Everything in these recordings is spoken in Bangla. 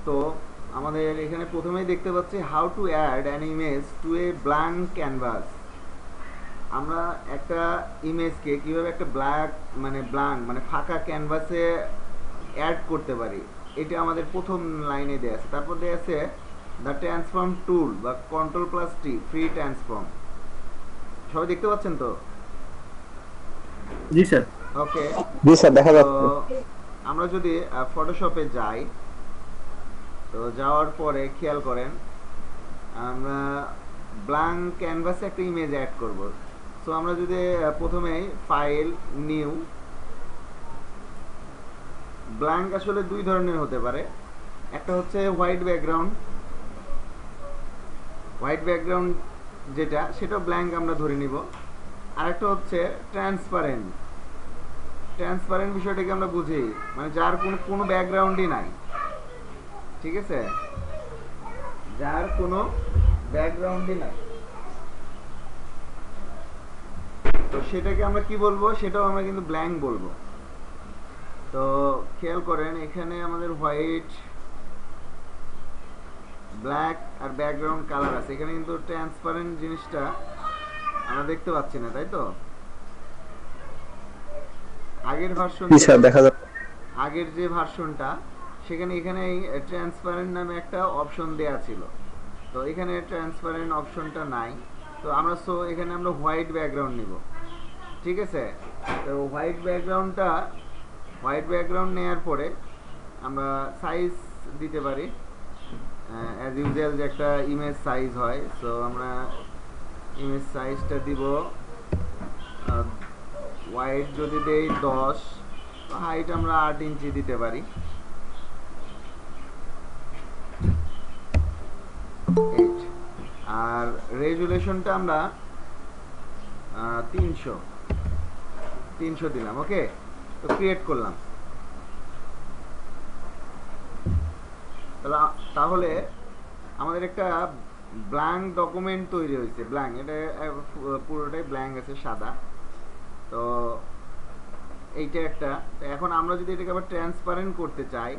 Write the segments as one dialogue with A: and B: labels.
A: তো আমাদের এখানে প্রথমেই দেখতে পাচ্ছি how to add an image to a blank canvas. আমরা একটা ইমেজকে কীভাবে একটা ব্ল্যাঙ্ক মানে ফাঁকা ক্যানভাসে অ্যাড করতে পারি, এটা আমাদের প্রথম লাইনে দেওয়া আছে। তারপর দেওয়া আছে দ্য ট্রান্সফর্ম টুল বা কন্ট্রোল প্লাস টি ফ্রি ট্রান্সফর্ম। সবাই দেখতে পাচ্ছেন তো?
B: জি স্যার।
A: ওকে।
C: জি স্যার, দেখা
A: তো
C: যাচ্ছে।
A: আমরা যদি ফটোশপে যাই, তো যাওয়ার পরে খেয়াল করেন আমরা ব্ল্যাঙ্ক ক্যানভাসে একটা ইমেজ অ্যাড করব। সো আমরা যদি প্রথমেই ফাইল, নিউ, ব্ল্যাঙ্ক আসলে দুই ধরনের হতে পারে। একটা হচ্ছে হোয়াইট ব্যাকগ্রাউন্ড যেটা, সেটা ব্ল্যাঙ্ক আমরা ধরে নিব। আর একটা হচ্ছে ট্রান্সপারেন্ট। ট্রান্সপারেন্ট বিষয়টাকে আমরা বুঝি মানে যার কোনো ব্যাকগ্রাউন্ডই নাই, ঠিক আছে, যার কোনো ব্যাকগ্রাউন্ডই নাই। তো সেটাকে আমরা কি বলবো, সেটাও আমরা কিন্তু ব্ল্যাঙ্ক বলবো। তো খেয়াল করেন এখানে আমাদের হোয়াইট, ব্ল্যাক আর ব্যাকগ্রাউন্ড কালার আছে, এখানে কিন্তু ট্রান্সপারেন্ট জিনিসটা আমরা দেখতে পাচ্ছি না, তাই তো? আগের ভার্সন
C: জি স্যার, দেখা যাচ্ছে।
A: আগের যে ভার্সনটা, সেখানে এখানে ট্রান্সপারেন্ট নামে একটা অপশন দেয়া ছিল। তো এখানে ট্রান্সপারেন্ট অপশনটা নাই। তো আমরা এখানে আমরা হোয়াইট ব্যাকগ্রাউন্ড নিব, ঠিক আছে। তো হোয়াইট ব্যাকগ্রাউন্ড নেওয়ার পরে আমরা সাইজ দিতে পারি অ্যাজ ইউজুয়াল যে একটা ইমেজ সাইজ হয়। সো আমরা ইমেজ সাইজটা দিব হোয়াইট যদি দেই 10, হাইট আমরা 8 ইঞ্চি দিতে পারি। আর রেজুলেশনটা আমরা 300 দিলাম। ওকে, তো ক্রিয়েট করলাম। তাহলে আমাদের একটা ব্ল্যাঙ্ক ডকুমেন্ট তৈরি হয়েছে। ব্ল্যাঙ্ক, এটা পুরোটাই ব্ল্যাঙ্ক আছে, সাদা। তো এইটা একটা। তো এখন আমরা যদি এটাকে আবার ট্রান্সপারেন্ট করতে চাই,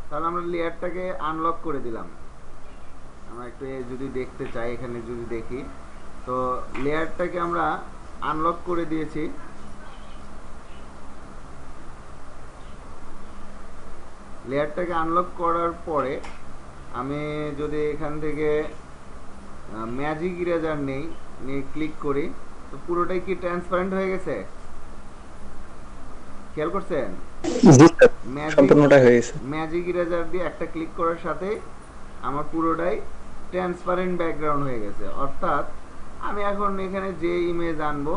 A: তাহলে আমরা লেয়ারটাকে আনলক করে দিলাম। আমরা একটু যদি দেখতে চাই, এখানে যদি দেখি, তো লেয়ারটাকে আমরা আনলক করে দিয়েছি। লেয়ারটাকে আনলক করার পরে আমি যদি এখান থেকে ম্যাজিক ইরেজার নিয়ে ক্লিক করি, তো পুরোটাই কি ট্রান্সপারেন্ট হয়ে গেছে? খেয়াল করছেন?
C: জি স্যার,
A: ম্যাজিক
C: সম্পূর্ণটাই হয়ে গেছে।
A: ম্যাজিক ইরেজার দিয়ে একটা ক্লিক করার সাথে আমার পুরোটাই ট্রান্সপারেন্ট ব্যাকগ্রাউন্ড হয়ে গেছে। অর্থাৎ আমি এখন এখানে যে ইমেজ আনবো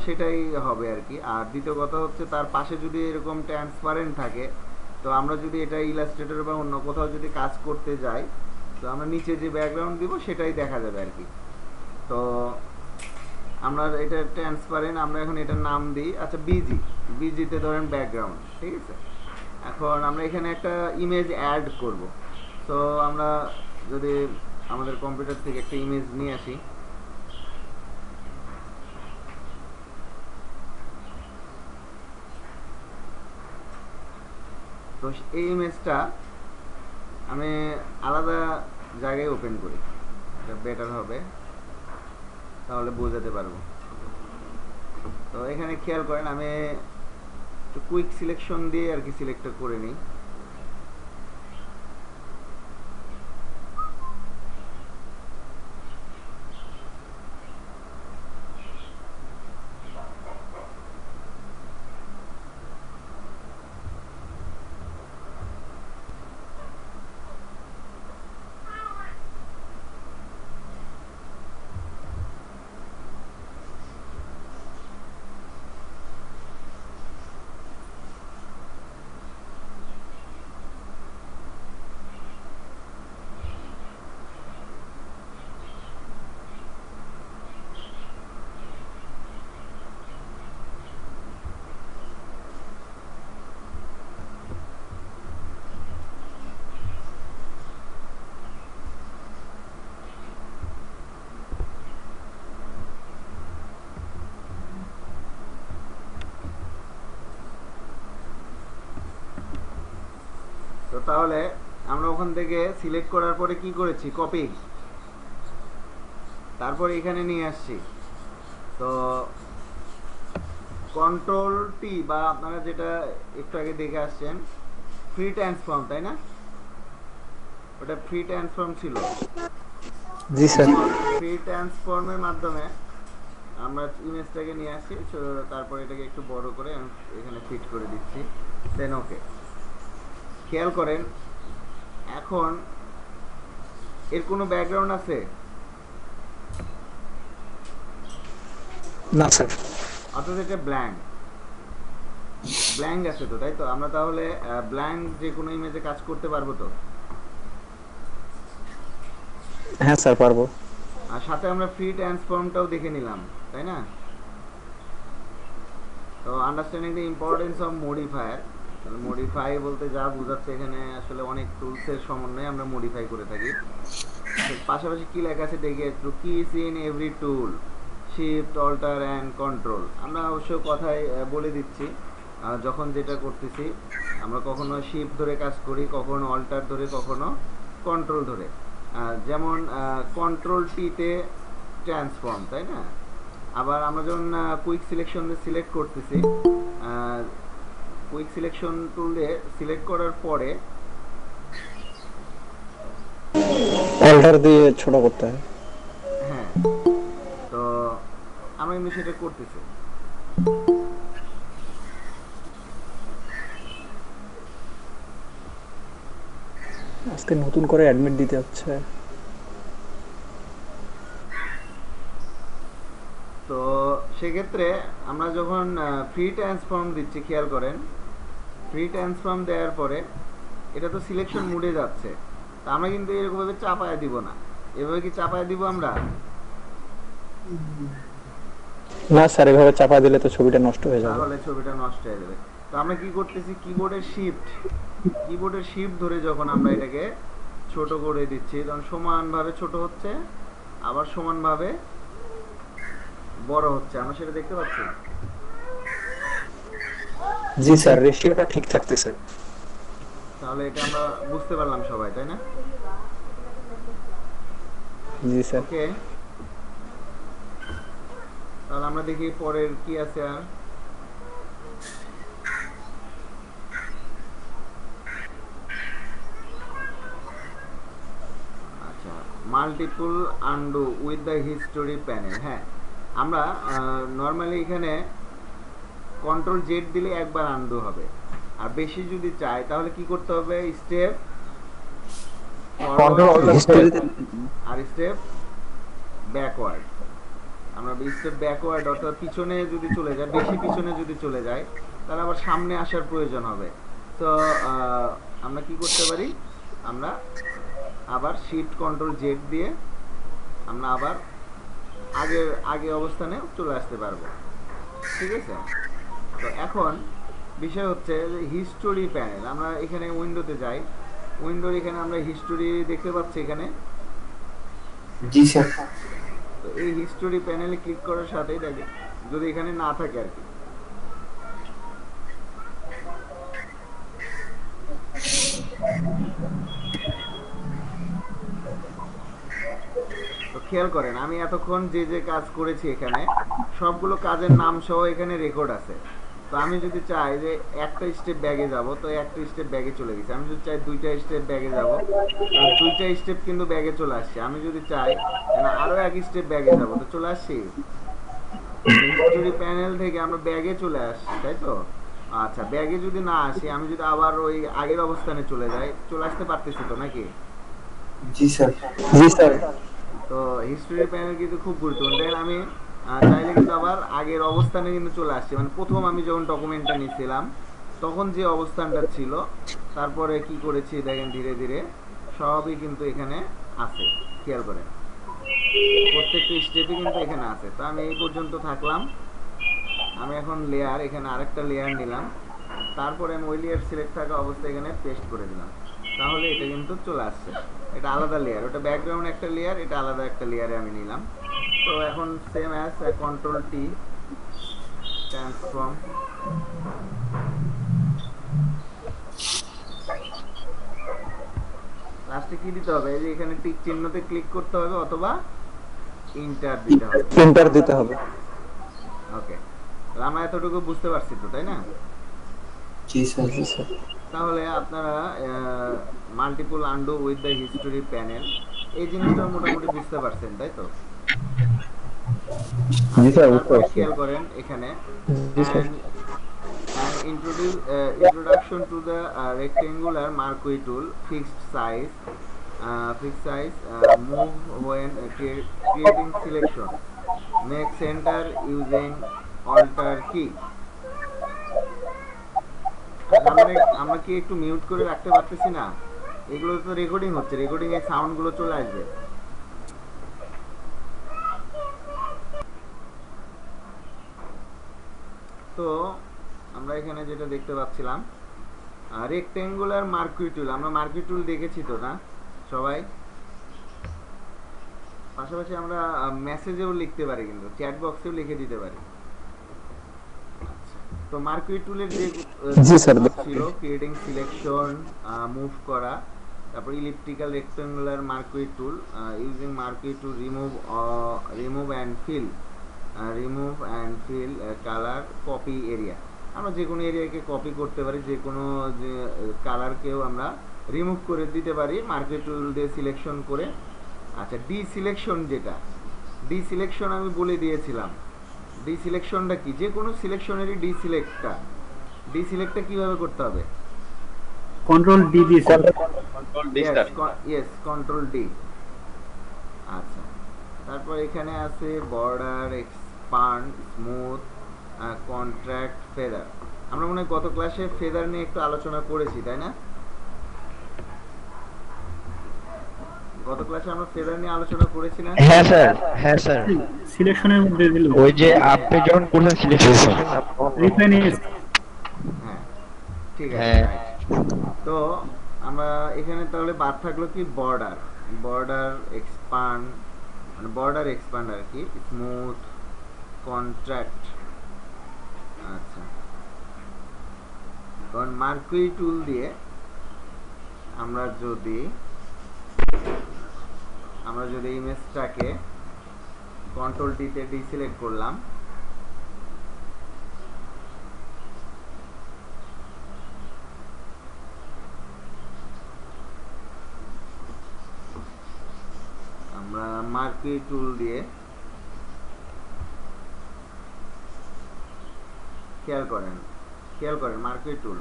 A: সেটাই হবে আর কি। আর দ্বিতীয় কথা হচ্ছে, তার পাশে যদি এরকম ট্রান্সপারেন্ট থাকে, তো আমরা যদি এটা ইলাস্ট্রেটর বা অন্য কোথাও যদি কাজ করতে যাই, তো আমরা নিচে যে ব্যাকগ্রাউন্ড দিব সেটাই দেখা যাবে আর কি। তো আমরা এটা ট্রান্সপারেন্ট, আমরা এখন এটার নাম দিই আচ্ছা বিজিতে ধরেন ব্যাকগ্রাউন্ড, ঠিক আছে। এখন আমরা এখানে একটা ইমেজ অ্যাড করব। তো আমরা যদি আমাদের কম্পিউটার থেকে একটা ইমেজ নিয়ে আসি, তো এই ইমেজটা আমি আলাদা জায়গায় ওপেন করি, এটা বেটার হবে, তাহলে বোঝাতে পারবো। তো এখানে খেয়াল করেন আমি একটু কুইক সিলেকশন দিয়ে আর কি সিলেক্টটা করে নিই। তো তাহলে আমরা ওখান থেকে সিলেক্ট করার পরে কি করেছি, কপি, তারপর এখানে নিয়ে আসছি। তো কন্ট্রোল টি বা আপনারা যেটা একটু আগে দেখে আসছেন ফ্রি ট্রান্সফর্ম, তাই না? ওটা ফ্রি ট্রান্সফর্ম ছিল।
C: জি স্যার।
A: ফ্রি ট্রান্সফর্মের মাধ্যমে আমরা ইমেজটাকে নিয়ে আসি, তারপর এটাকে একটু বড় করে আমি এখানে ফিট করে দিচ্ছি, দেন ওকে। খেয়াল করেন এখন এর কোনো ব্যাকগ্রাউন্ড আছে?
C: না স্যার।
A: অর্থাৎ এটা ব্ল্যাঙ্ক ব্ল্যাঙ্ক আছে তো, তাই তো? আমরা তাহলে ব্ল্যাঙ্ক যে কোনো ইমেজে কাজ করতে পারবো তো?
C: হ্যাঁ স্যার পারবো।
A: আর সাথে আমরা ফ্রি ট্রান্সফর্মটাও দেখে নিলাম, তাই না? তো understanding the importance of modifier, modify বলতে যা বোঝাচ্ছে এখানে আসলে অনেক টুলসের সমন্বয়ে আমরা মডিফাই করে থাকি। পাশাপাশি কি লেখা আছে দেখে একটু, keys in every tool, shift, alter and control. আমরা অবশ্য কথায় বলে দিচ্ছি যখন যেটা করতেছি, আমরা কখনো শিফট ধরে কাজ করি, কখনো অল্টার ধরে, কখনো কন্ট্রোল ধরে। যেমন কন্ট্রোল টিতে ট্রান্সফর্ম, তাই না? আবার আমরা যখন কুইক সিলেকশন দিয়ে সিলেক্ট করতেছি, কুইক সিলেকশন টুল দিয়ে সিলেক্ট করার পরে
C: অল্টার দিয়ে ছোট করতে হয়।
A: হ্যাঁ, তো আমরা কিন্তু সেটা করতেছি।
C: আজকে নতুন করে অ্যাডমিট দিতে হচ্ছে।
A: তো সেক্ষেত্রে আমরা যখন ফ্রি ট্রান্সফর্ম দিচ্ছি, খেয়াল করেন ফ্রি ট্রান্সফর্ম দেওয়ার পরে এটা তো সিলেকশন মুডে যাচ্ছে, তা আমরা কিন্তু এরকমভাবে চাপায় দিব না। এভাবে কি চাপায় দিব আমরা?
C: না স্যার, এভাবে চাপা দিলে তো ছবিটা নষ্ট হয়ে যাবে।
A: তাহলে ছবিটা নষ্ট হয়ে যাবে। তো আমরা কি করতেছি, কিবোর্ডের শিফট ধরে যখন আমরা এটাকে ছোট করে দিচ্ছি, তখন সমানভাবে ছোট হচ্ছে, আবার সমানভাবে বড় হচ্ছে। আমরা সেটা দেখতে পাচ্ছি।
C: জি স্যার, রেশিওটা ঠিক থাকতেছে।
A: তাহলে এটা আমরা বুঝতে পারলাম সবাই, তাই না?
C: জি স্যার।
A: ওকে, তাহলে আমরা দেখি পরের কি আছে। আর আচ্ছা, multiple undo with the history panel. হ্যাঁ, আমরা নর্মালি এখানে কন্ট্রোল জেড দিলে একবার আনডু হবে, আর বেশি যদি চাই তাহলে কি করতে হবে, স্টেপ আর স্টেপ ব্যাকওয়ার্ড। আমরা স্টেপ ব্যাকওয়ার্ড অর্থাৎ পিছনে যদি চলে যায়, বেশি পিছনে যদি চলে যায় তাহলে আবার সামনে আসার প্রয়োজন হবে। তো আমরা কি করতে পারি, আমরা আবার শিফট কন্ট্রোল জেড দিয়ে আমরা আবার আগের অবস্থানে চলে আসতে পারবো, ঠিক আছে? তো এখন বিষয় হচ্ছে যে হিস্টোরি প্যানেল। আমরা এখানে উইন্ডোতে যাই, উইন্ডোর এখানে আমরা হিস্টোরি দেখতে পাচ্ছি এখানে।
D: জি স্যার।
A: তো এই হিস্টোরি প্যানেলে ক্লিক করার সাথেই দেখে, যদি এখানে না থাকে আর কি, তো খেয়াল করেন আমি এতক্ষণ যে যে কাজ করেছি এখানে সবগুলো কাজের নাম সহ এখানে রেকর্ড আছে। তো আমি যদি চাই যে একটা স্টেপ ব্যাগে যাব, তো একটা স্টেপ ব্যাগে চলে গেছে। আমি যদি চাই দুইটা স্টেপ ব্যাগে যাব, দুইটা স্টেপ কিন্তু ব্যাগে চলে আসছে। আমি যদি চাই আরো এক স্টেপ ব্যাগে যাব, তো চলে আসছি। হিস্টোরি প্যানেল থেকে আমরা ব্যাগে চলে আসছি, তাই তো? আচ্ছা, ব্যাগে যদি না আসি, আমি যদি আবার ওই আগের অবস্থানে চলে যাই, চলে আসতে পারতেছি তো নাকি?
D: জি স্যার।
C: জি স্যার।
A: তো হিস্টোরি প্যানেল কিন্তু খুব গুরুত্বপূর্ণ। দেখেন আমি চাইলে কিন্তু আবার আগের অবস্থানে কিন্তু চলে আসছি, মানে প্রথম আমি যখন ডকুমেন্টটা নিয়েছিলাম তখন যে অবস্থানটা ছিল, তারপরে কি করেছি দেখেন ধীরে ধীরে সবই কিন্তু এখানে আছে। খেয়াল করেন প্রত্যেকটা স্টেপই কিন্তু এখানে আছে। তো আমি এই পর্যন্ত থাকলাম। আমি এখন লেয়ার, এখানে আরেকটা লেয়ার নিলাম, তারপরে আমি ওই লেয়ার সিলেক্ট থাকা অবস্থায় এখানে পেস্ট করে দিলাম, তাহলে এটা কিন্তু চলে আসছে। এটা আলাদা লেয়ার, ওটা ব্যাকগ্রাউন্ড একটা লেয়ার, এটা আলাদা একটা লেয়ারে আমি নিলাম। তো এখন same as control T transform, লাস্টে কি দিতে হবে? এই যে এখানে টিক চিহ্নতে ক্লিক করতে হবে অথবা ইন্টার দিতে হবে।
C: এন্টার দিতে হবে।
A: ওকে, আমরা এতটুকু বুঝতে পারছি তো, তাই না?
D: जी सर
C: জি স্যার।
A: তাহলে আপনারা multiple undo with the history panel এই জিনিসটা মোটামুটি বুঝতে পারছেন, তাই তো?
C: জি
A: আচ্ছা,
C: স্যার, বুঝতে
A: তারপরে
C: পারছি।
A: খেয়াল করেন এখানে
C: জি sir.
A: introduction to the rectangular marquee tool, fixed size, move when creating selection, make center using alter key. আমরা কি একটু মিউট করে রাখতে পারতেছি না? এগুলো তো রেকর্ডিং হচ্ছে, রেকর্ডিং এর সাউন্ড গুলো চলে আসবে। তো আমরা এখানে যেটা দেখতে পাচ্ছিলাম রেক্টেঙ্গুলার মার্কুই টুল, আমরা মার্কুই টুল দেখেছি তো না সবাই? পাশাপাশি আমরা মেসেজেও লিখতে পারি, কিন্তু চ্যাট বক্সেও লিখে দিতে পারি। আচ্ছা, তো মার্কুই টুলের যে
C: জি স্যার।
A: ছিল ক্রিয়েটিং সিলেকশন, মুভ করা, তারপর elliptical rectangular marquee tool, using marquee to remove and fill colour copy area. আমরা যে কোনো এরিয়াকে কপি করতে পারি, যে কোনো যে কালারকেও আমরা রিমুভ করে দিতে পারি মার্কুই টুল দিয়ে সিলেকশন করে। আচ্ছা, ডি সিলেকশন আমি বলে দিয়েছিলাম। ডি সিলেকশনটা কি? যে কোনো সিলেকশনেরই ডি সিলেক্টটা কিভাবে করতে হবে?
B: কন্ট্রোল ডি দিয়ে স্যার।
A: Yes, control D. আচ্ছা, তারপর এখানে আছে border, expand, smooth, contract, feather. আমরা মনে হয় গত ক্লাসে ফেদার নিয়ে একটু আলোচনা করেছি, তাই না? গত ক্লাসে আমরা ফেদার নিয়ে আলোচনা করেছি না?
E: হ্যাঁ স্যার, হ্যাঁ স্যার।
B: সিলেকশনের মধ্যে দিল
E: ওই যে আপনি যখন করলেন সিলেকশন,
B: রিফাইন
A: হ্যাঁ, ঠিক আছে,
E: হ্যাঁ।
A: রাইট। তো আমরা এখানে তাহলে বাদ থাকলো কি? বর্ডার এক্সপান্ড, মানে বর্ডার এক্সপান্ড আর কি, স্মুথ, কন্ট্রাক্ট। আচ্ছা, কারণ মার্কুই টুল দিয়ে আমরা যদি ইমেজটাকে কন্ট্রোল ডিতে ডিসিলেক্ট করলাম, আমরা মার্কুই টুল দিয়ে খেয়াল করেন মার্কুই টুল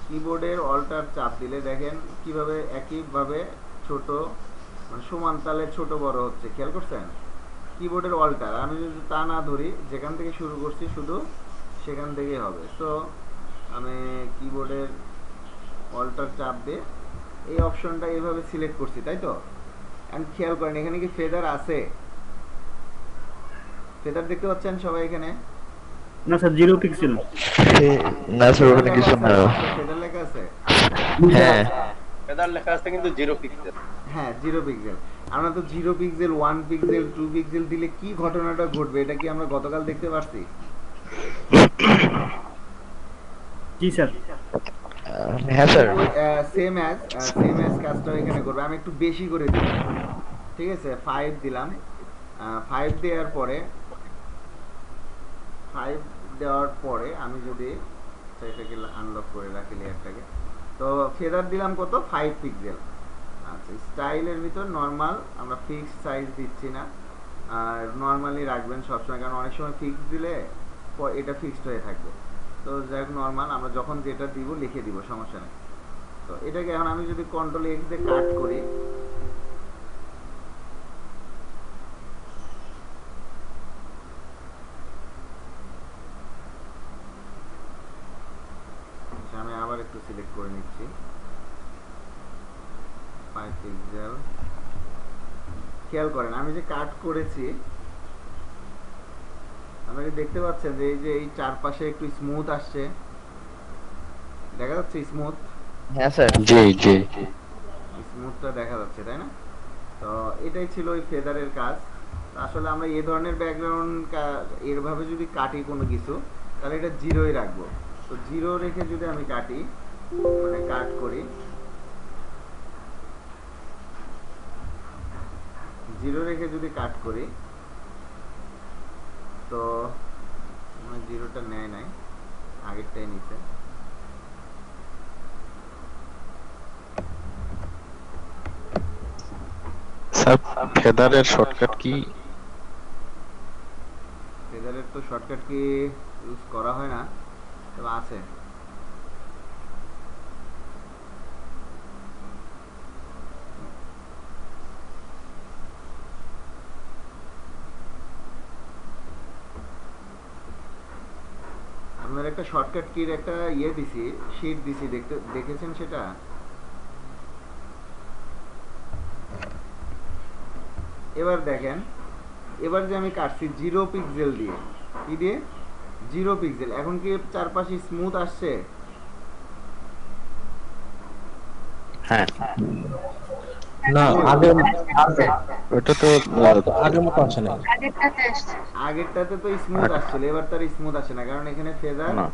A: কিবোর্ডের অল্টার চাপ দিলে দেখেন কিভাবে একইভাবে ছোট, মানে সমান তালে ছোট বড় হচ্ছে। খেয়াল করছেন? কিবোর্ডের অল্টার আমি যদি তা না ধরি, যেখান থেকে শুরু করছি শুধু সেখান থেকেই হবে। সো আমি কিবোর্ডের অল্টার চাপ দিয়ে এই অপশনটা এইভাবে সিলেক্ট করছি, তাই তো? এন্ড খেয়াল করেন এখানে কি ফেদার আছে? ফেদার দেখতে পাচ্ছেন সবাই এখানে?
B: না স্যার, 0 পিক্সেল।
E: না স্যার, ওখানে কিছু না।
A: ফেদার লেখা আছে?
E: হ্যাঁ
F: ফেদার লেখা আছে কিন্তু 0 পিক্সেল।
A: হ্যাঁ, 0 পিক্সেল। আমরা তো 0 পিক্সেল, 1 পিক্সেল, 2 পিক্সেল দিলে কি ঘটনাটা ঘটবে এটা কি আমরা গতকাল দেখতে পারছি?
B: জি স্যার।
E: হ্যাঁ স্যার।
A: সেম অ্যাজ কাজটা এখানে করবে। আমি একটু বেশি করে দিলাম, ঠিক আছে? 5 দিলাম। 5 দেওয়ার পরে আমি যদি এটাকে আনলক করে রাখি লেয়ারটাকে, তো ফেদার দিলাম কত? 5 পিক্সেল। আচ্ছা, স্টাইলের ভিতর নরমাল, আমরা ফিক্সড সাইজ দিচ্ছি না, আর নরমালি রাখবেন সবসময়, কারণ অনেক সময় ফিক্সড দিলে এটা ফিক্সড হয়ে থাকবে। তো যাই হোক, নরমাল আমরা যখন যেটা দিব লিখে দিব, সমস্যা নেই। তো এটাকে এখন আমি যদি কন্ট্রোল এক্স দিয়ে কাট করি, আমি আবার একটু সিলেক্ট করে নিচ্ছি 5 পিক্সেল। খেয়াল করেন আমি যে কাট করেছি, আপনারা দেখতে পাচ্ছেন যে এই চারপাশে একটু স্মুথ আসছে, দেখা যাচ্ছে স্মুথ?
E: হ্যাঁ স্যার, জি জি।
A: স্মুথটা দেখা যাচ্ছে, তাই না? তো এটাই ছিল ওই ফেদারের কাজ। আসলে আমরা এই ধরনের ব্যাকগ্রাউন্ড এরভাবে যদি কাটি কোনো কিছু, তাহলে এটা 0ই রাখবো। তো 0 রেখে যদি আমি কাটি, মানে কাট করি, জিরো রেখে যদি কাট করি তো আমার জিরোটা নেয় নাই, আগেরটাই নিচে।
G: Sir ফেদারের shortcut key?
A: ফেদারের তো শর্টকাট কি ইউজ করা হয় না, তবে আছে। আপনার একটা শর্টকাট কির একটা ইয়ে দিছি, শীট দিছি, দেখেছেন সেটা? এবার দেখেন, এবার যে আমি কাটছি 0 পিক্সেল দিয়ে, কি দিয়ে? 0 পিক্সেল। এখন কি চারপাশে স্মুথ আসছে?
G: হ্যাঁ,
C: না আগে
G: ওটা তো
C: আগের মতো আসে না।
A: আগেরটাতে তো স্মুথ আসছিল, এবার তার স্মুথ আসে না, কারণ এখানে ফেদার
G: না,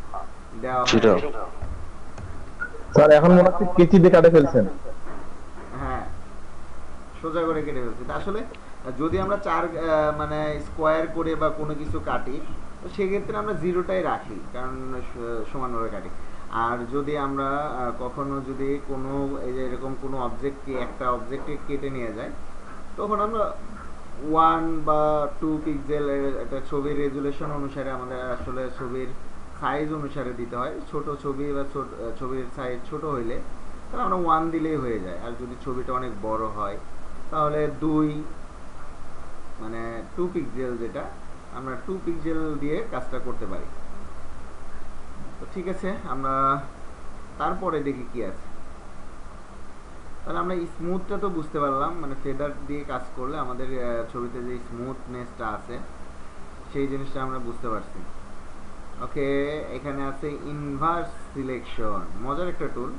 A: দেওয়া হয়।
G: জিরো।
C: স্যার এখন মনে হচ্ছে কেচি দিয়ে কাটে ফেলছেন।
A: হ্যাঁ, সোজা করে কেটে ফেলছি। তা আসলে যদি আমরা মানে স্কোয়ার করে বা কোনো কিছু কাটি, তো সেক্ষেত্রে আমরা জিরোটাই রাখি, কারণ সমানভাবে কাটি। আর যদি আমরা কখনো যদি কোনো এই যে এরকম কোনো অবজেক্টকে, একটা অবজেক্টকে কেটে নিয়ে যায়, তখন আমরা 1 বা 2 পিক্সেলের একটা ছবির রেজুলেশন অনুসারে আমাদের আসলে ছবির সাইজ অনুসারে দিতে হয়। ছোট ছবি বা ছবির সাইজ ছোট হইলে তাহলে আমরা 1 দিলেই হয়ে যায়। আর যদি ছবিটা অনেক বড় হয় তাহলে 2, মানে 2 পিক্সেল, যেটা আমরা 2 পিক্সেল দিয়ে কাজটা করতে পারি। তো ঠিক আছে, আমরা তারপরে দেখি কি আছে। তাহলে আমরা স্মুথটা তো বুঝতে পারলাম, মানে ফেদার দিয়ে কাজ করলে আমাদের ছবিতে যে স্মুথনেসটা আছে সেই জিনিসটা আমরা বুঝতে পারছি। ওকে, এখানে আছে ইনভার্স সিলেকশন, মজার একটা টুল।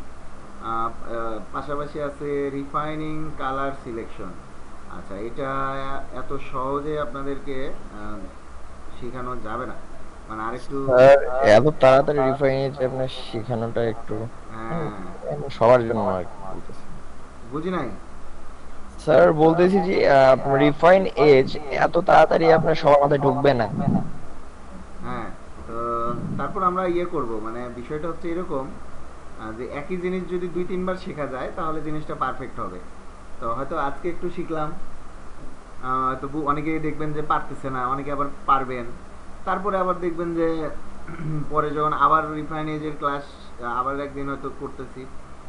A: পাশাপাশি আছে রিফাইনিং কালার সিলেকশন। আচ্ছা, এটা এত সহজে আপনাদেরকে শেখানো যাবে না, মানে আরেকটু।
E: স্যার এত তাড়াতাড়ি রিফাইনেট আপনার শেখানোটা একটু
A: হ্যাঁ,
E: সবার জন্য আর কি বলতেছি।
A: বুঝি নাই।
E: স্যার বলতেছি যে রিফাইন এজ এত তাড়াতাড়ি আপনার সবার মাথায় ঢুকবে না।
A: হ্যাঁ, তো তারপর আমরা ইয়ে করব, মানে বিষয়টা হচ্ছে এরকম যে একই জিনিস যদি 2-3 বার শেখা যায় তাহলে জিনিসটা পারফেক্ট হবে। তো হয়তো আজকে একটু শিখলাম, তবু অনেকেই দেখবেন যে পারতেছে না, অনেকে আবার পারবেন। তারপরে আবার দেখবেন যে পরে যখন আবার রিফাইনেজের ক্লাস আবার একদিন হয়তো করতেছি,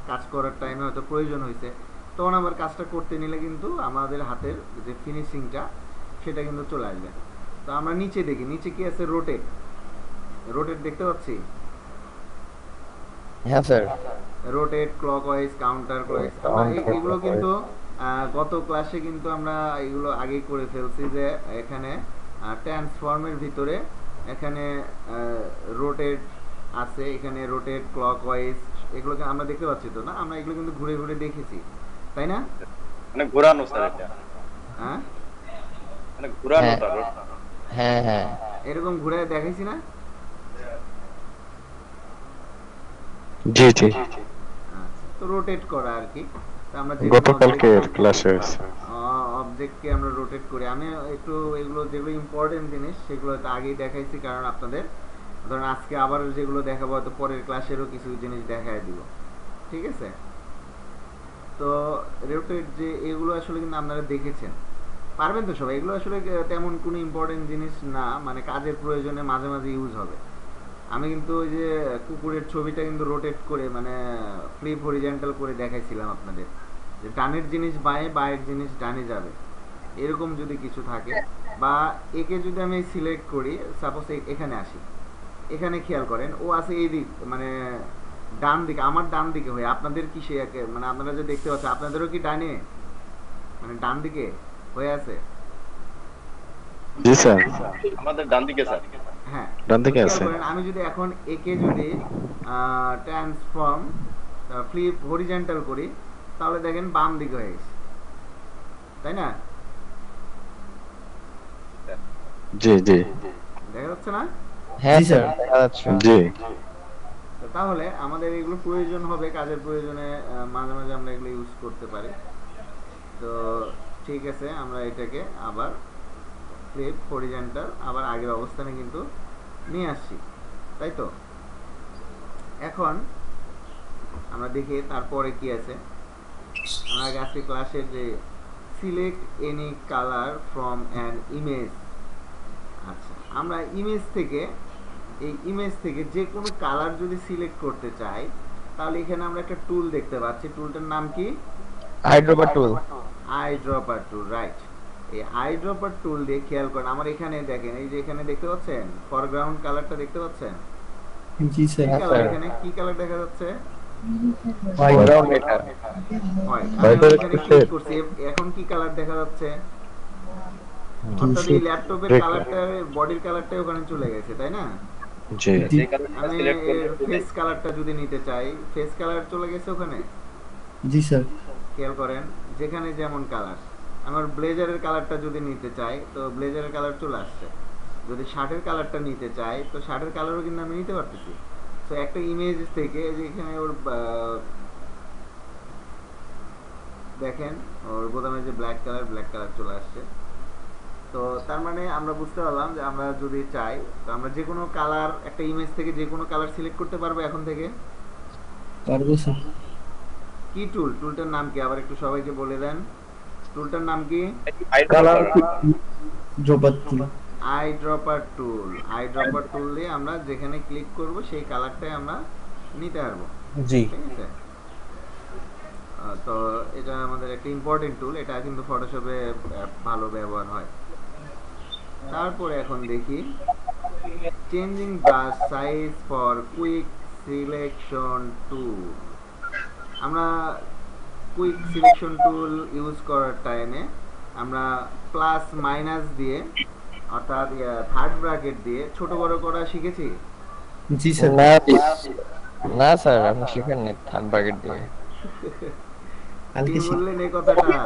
A: কাজ করার টাইমে হয়তো প্রয়োজন হয়েছে, তখন আবার কাজটা করতে নিলে কিন্তু আমাদের হাতের যে ফিনিশিংটা সেটা কিন্তু চলে আসবে। তো আমরা নিচে দেখি, নিচে কি আছে? রোটেট। রোটেট দেখতে পাচ্ছি?
E: হ্যাঁ sir.
A: Rotate, clockwise, counter clockwise, আমরা এগুলো কিন্তু গত ক্লাসে কিন্তু আমরা এগুলো আগেই করে ফেলছি, যে এখানে ট্রান্সফর্মের ভিতরে এখানে রোটেট আছে, এখানে রোটেট, ক্লকওয়াইজ, এগুলোকে আমরা দেখতে পাচ্ছি তো না? আমরা এগুলো কিন্তু ঘুরে ঘুরে দেখেছি, তাই না?
F: মানে ঘোরানো স্যার, এটা
A: হ্যাঁ,
F: মানে ঘোরানোটা।
E: হ্যাঁ হ্যাঁ,
A: এরকম ঘুরে দেখাইছি না?
G: জি জি,
A: আচ্ছা, তো রোটেট করা আর কি। তো আমরা
G: গতকালকে ক্লাসে হয়েছে।
A: অবজেক্টকে আমরা রোটেট করি। আমি একটু এগুলো যেগুলো ইম্পর্টেন্ট জিনিস সেগুলো হয়তো আগেই দেখাইছি, কারণ আপনাদের ধরুন আজকে আবার যেগুলো দেখাবো হয়তো পরের ক্লাসেরও কিছু জিনিস দেখায় দিব, ঠিক আছে? তো রোটেট যে এগুলো আসলে কিন্তু আপনারা দেখেছেন, পারবেন তো সবাই। এগুলো আসলে তেমন কোনো ইম্পর্টেন্ট জিনিস না, মানে কাজের প্রয়োজনে মাঝে মাঝে ইউজ হবে। আমি কিন্তু ওই যে কুকুরের ছবিটা কিন্তু রোটেট করে, মানে ফ্লিপ হরিজন্টাল করে দেখাইছিলাম আপনাদের, যে ডানের জিনিস বাঁয়ে, বাঁয়ের জিনিস ডানে যাবে, এরকম যদি কিছু থাকে। বা একে যদি আমি সিলেক্ট করি, সাপোজ এখানে আসি, এখানে খেয়াল করেন ও আছে এই দিক, মানে ডান দিকে, আমার ডান দিকে হয়ে। আপনাদের কি সে মানে আপনারা যে দেখতে পাচ্ছেন, আপনাদেরও কি ডানে, মানে ডান দিকে হয়ে আছে?
G: জি স্যার,
F: আমাদের ডান দিকে স্যার।
A: হ্যাঁ,
G: ডান দিকে
A: খেয়াল
G: আছে।
A: করেন, আমি যদি এখন একে যদি ট্রান্সফর্ম ফ্লিপ হরিজন্টাল করি, তাহলে দেখেন বাম দিকে হয়ে গেছে, তাই না?
G: জি জি
A: দেখা যাচ্ছে না?
E: হ্যাঁ
B: জি,
E: স্যার
B: স্যার।
E: দেখা যাচ্ছে।
G: জি,
A: তো তাহলে আমাদের এগুলো প্রয়োজন হবে, কাজের প্রয়োজনে মাঝে মাঝে আমরা এগুলো ইউজ করতে পারি। তো ঠিক আছে, আমরা এটাকে আবার ফ্লিপ হরিজন্টাল আবার আগের অবস্থানে কিন্তু নিয়ে আসছি, তাই তো? এখন আমরা দেখি তারপরে কি আছে। আমরা আগে আজকে ক্লাসের যে select any colour from an image, আচ্ছা আমরা ইমেজ থেকে যে কোনো কালার যদি সিলেক্ট করতে চাই তাহলে এখানে আমরা একটা টুল দেখতে পাচ্ছি। টুলটার নাম কি?
E: আইড্রপার টুল।
A: আইড্রপার টুল, রাইট। এই আইড্রপার টুল দিয়ে খেয়াল করেন, আমার এখানে দেখেন, এই যে এখানে দেখতে পাচ্ছেন ফরগ্রাউন্ড কালারটা দেখতে পাচ্ছেন?
C: জি স্যার।
A: কি কালার এখানে কি কালার দেখা যাচ্ছে?
E: ব্রাউন এটা।
A: হোয়াইট। আমি এখানে ক্লিক করছি, এখন কি কালার দেখা যাচ্ছে? অর্থাৎ এই ল্যাপটপের কালারটা, বডির কালারটা ওখানে চলে গেছে, তাই না?
G: জি
F: যে কালারটা
A: আমি
F: সিলেক্ট করব
A: ফেস কালারটা যদি নিতে চাই, ফেস কালার চলে গেছে ওখানে,
C: জি স্যার।
A: খেয়াল করেন যেখানে যেমন কালার। আমার ব্লেজারের কালারটা যদি নিতে চাই তো ব্লেজারের কালার চলে আসছে। যদি শার্টের কালারটা নিতে চাই তো শার্টের কালারও কিন্তু আমি নিতে পারতেছি। তো একটা ইমেজ থেকে যেখানে ওর দেখেন ওর বোতামে যে ব্ল্যাক কালার চলে আসছে। তো তার মানে আমরা বুঝতে পারলাম যে আমরা যদি চাই তো আমরা যে কোনো কালার, একটা ইমেজ থেকে যে কোনো কালার সিলেক্ট করতে পারবো এখন থেকে।
C: পারবো স্যার।
A: কি টুল? টুলটার নাম কি আবার একটু সবাইকে বলে দেন। টুলটার নাম কি?
C: কালার ড্রপার টুল।
A: আইড্রপার টুল। আইড্রপার টুল দিয়ে আমরা যেখানে ক্লিক করব সেই কালারটাই আমরা নিতে পারবো।
C: জি।
A: ঠিক আছে, তো এটা আমাদের একটা ইম্পর্টেন্ট টুল, এটা কিন্তু ফটোশপে ভালো ব্যবহার হয়। তারপরে এখন দেখি changing brush size for quick selection tool. আমরা কুইক সিলেকশন টুল ইউজ করার টাইমে আমরা প্লাস মাইনাস দিয়ে অর্থাৎ থার্ড ব্র্যাকেট দিয়ে ছোট বড় করা শিখেছি।
C: জি স্যার।
E: না স্যার, আপনি শিখেন না থার্ড ব্র্যাকেট দিয়ে।
A: কি বললেন এই কথাটা?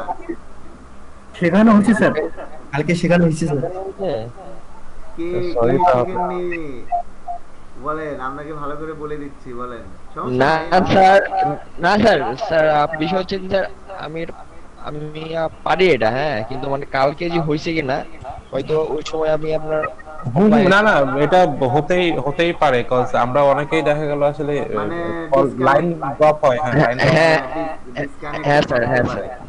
B: শেখানো হচ্ছে স্যার।
C: কালকে শেখানো হয়েছে স্যার।
A: কে
E: Sorry,
A: কে
E: বাবা।
A: শিখেননি বলেন, আপনাকে ভালো করে বলে দিচ্ছি, বলেন। সমস্যা
E: না
A: নাই।
E: স্যার, না স্যার, স্যার বিষয় হচ্ছে যে স্যার আমি আমি পারি এটা, হ্যাঁ, কিন্তু মানে কালকে যে হয়েছে কিনা হয়তো ওই সময় আমি আপনার
H: না না, এটা হতেই পারে, কজ আমরা অনেকেই দেখা গেল আসলে
A: মানে
H: লাইন ড্রপ হয়। হ্যাঁ, লাইন
E: হ্যাঁ,
A: disconnect
E: হ্যাঁ স্যার,
A: হতে
E: হ্যাঁ
A: পারে।
E: স্যার।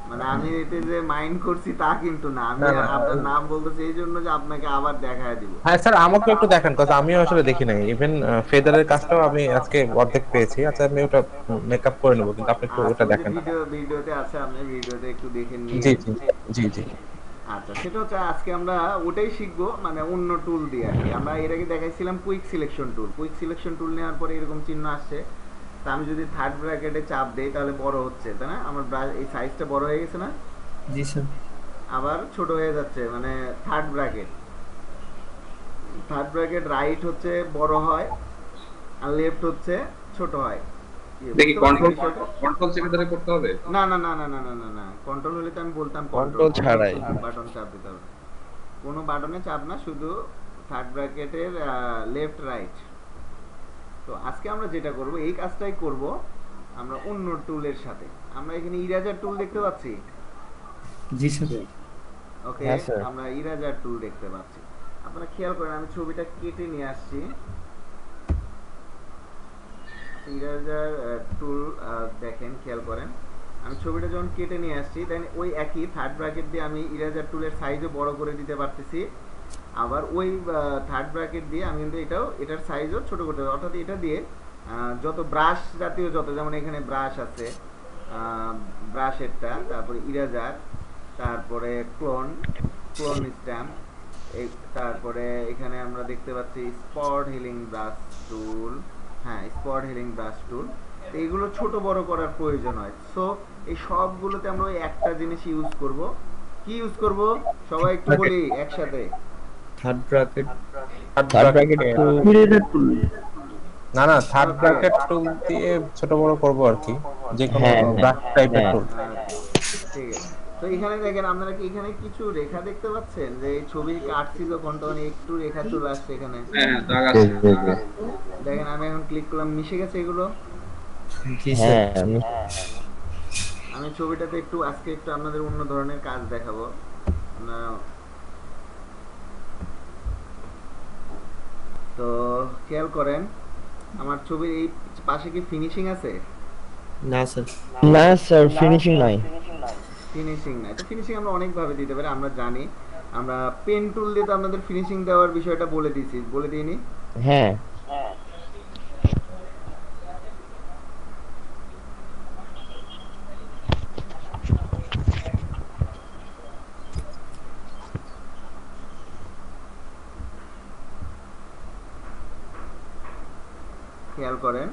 A: মানে আমি এতে যে মাইন্ড করছি তা কিন্তু না, আমি
H: না, না।
A: আপনার নাম বলতেছি এই জন্য যে আপনাকে আবার দেখায় দিব।
H: হ্যাঁ স্যার, আমাকে একটু দেখান, কজ আমিও আসলে দেখি নাই। ইভেন ফেদারের কাজটাও আমি আজকে অর্ধেক পেয়েছি। আচ্ছা, আমি ওটা মেকআপ করে নেবো, কিন্তু আপনি একটু ওটা দেখেন।
A: ভিডিওতে আছে, আপনি ভিডিওতে একটু দেখে নিয়ে।
H: জি জি জি জি।
A: আচ্ছা, সেটা হচ্ছে আজকে আমরা ওটাই শিখবো, মানে অন্য টুল দিয়ে আর কি। আমরা এর আগে দেখাইছিলাম quick selection tool. Quick selection tool নেওয়ার পরে এরকম চিহ্ন আসছে, তা আমি যদি থার্ড ব্র্যাকেটে চাপ দেই তাহলে বড় হচ্ছে, তাই না? আমার এই সাইজটা বড় হয়ে গেছে না?
C: জি স্যার।
A: আবার ছোট হয়ে যাচ্ছে, মানে থার্ড ব্র্যাকেট রাইট হচ্ছে বড় হয় আর লেফট হচ্ছে ছোট হয়।
I: দেখি কন্ট্রোল চেপে ধরে করতে হবে।
A: না না না না না না না না, কন্ট্রোল হলে তো আমি বলতাম
E: Control ছাড়াই।
A: বাটন চাপ দিতে হবে। কোনো বাটনে চাপ না, শুধু থার্ড ব্র্যাকেটের লেফট রাইট। তো আজকে আমরা যেটা করব এই কাজটাই করব আমরা অন্য টুলের সাথে। আমরা এখানে ইরেজার টুল দেখতে পাচ্ছি।
C: জি স্যার।
A: ওকে,
E: হ্যাঁ, স্যার।
A: আমরা ইরেজার টুল দেখতে পাচ্ছি। আপনারা খেয়াল করেন, আমি ছবিটা কেটে নিয়ে আসছি। ইরেজার টুল দেখেন, খেয়াল করেন, আমি ছবিটা যখন কেটে নিয়ে আসছি দেন ওই একই থার্ড ব্র্যাকেট দিয়ে আমি ইরেজার টুলের সাইজও বড় করে দিতে পারতেছি। আবার ওই থার্ড ব্র্যাকেট দিয়ে আমি কিন্তু এটার সাইজও ছোট করতে পারি। অর্থাৎ এটা দিয়ে যত ব্রাশ জাতীয় যেমন এখানে ব্রাশ আছে, ব্রাশেরটা, তারপরে ইরেজার, তারপরে ক্লোন স্ট্যাম্প, তারপরে এখানে আমরা দেখতে পাচ্ছি স্পট হিলিং ব্রাশ টুল। হ্যাঁ, স্পট হিলিং ব্রাশ টুল। তো এইগুলো ছোট বড় করার প্রয়োজন হয়। সো এই সবগুলোতে আমরা ওই একটা জিনিস ইউজ করব। কি ইউজ করব সবাই একটু বলি একসাথে।
C: Third bracket.
E: Third bracket
B: eraser টুল।
H: না না, থার্ড ব্র্যাকেট টুল দিয়ে ছোট বড় করব আর কি, যে কোনো
E: হ্যাঁ,
H: ব্রাশ টাইপের
E: হ্যাঁ।
H: টুল।
A: ঠিক আছে, তো এখানে দেখেন, আপনারা কি এখানে কিছু রেখা দেখতে পাচ্ছেন? যে এই ছবি কাটছি যখন তখন একটু রেখা চলে আসছে এখানে।
I: হ্যাঁ, দাগ আছে।
A: দেখেন আমি এখন ক্লিক করলাম, মিশে গেছে এগুলো।
C: জি স্যার।
E: হ্যাঁ,
A: আমি ছবিটাতে একটু আজকে একটু আপনাদের অন্য ধরনের কাজ দেখাবো। তো খেয়াল করেন আমার ছবির এই পাশে কি ফিনিশিং আছে?
D: না স্যার।
E: না স্যার, ফিনিশিং নাই।
A: ফিনিশিং নাই। তো ফিনিশিং আমরা অনেক ভাবে দিতে পারি, আমরা জানি। আমরা পেন টুল দিয়ে তো আপনাদের ফিনিশিং দেওয়ার বিষয়টা বলে দিইনি?
E: হ্যাঁ।
A: খেয়াল করেন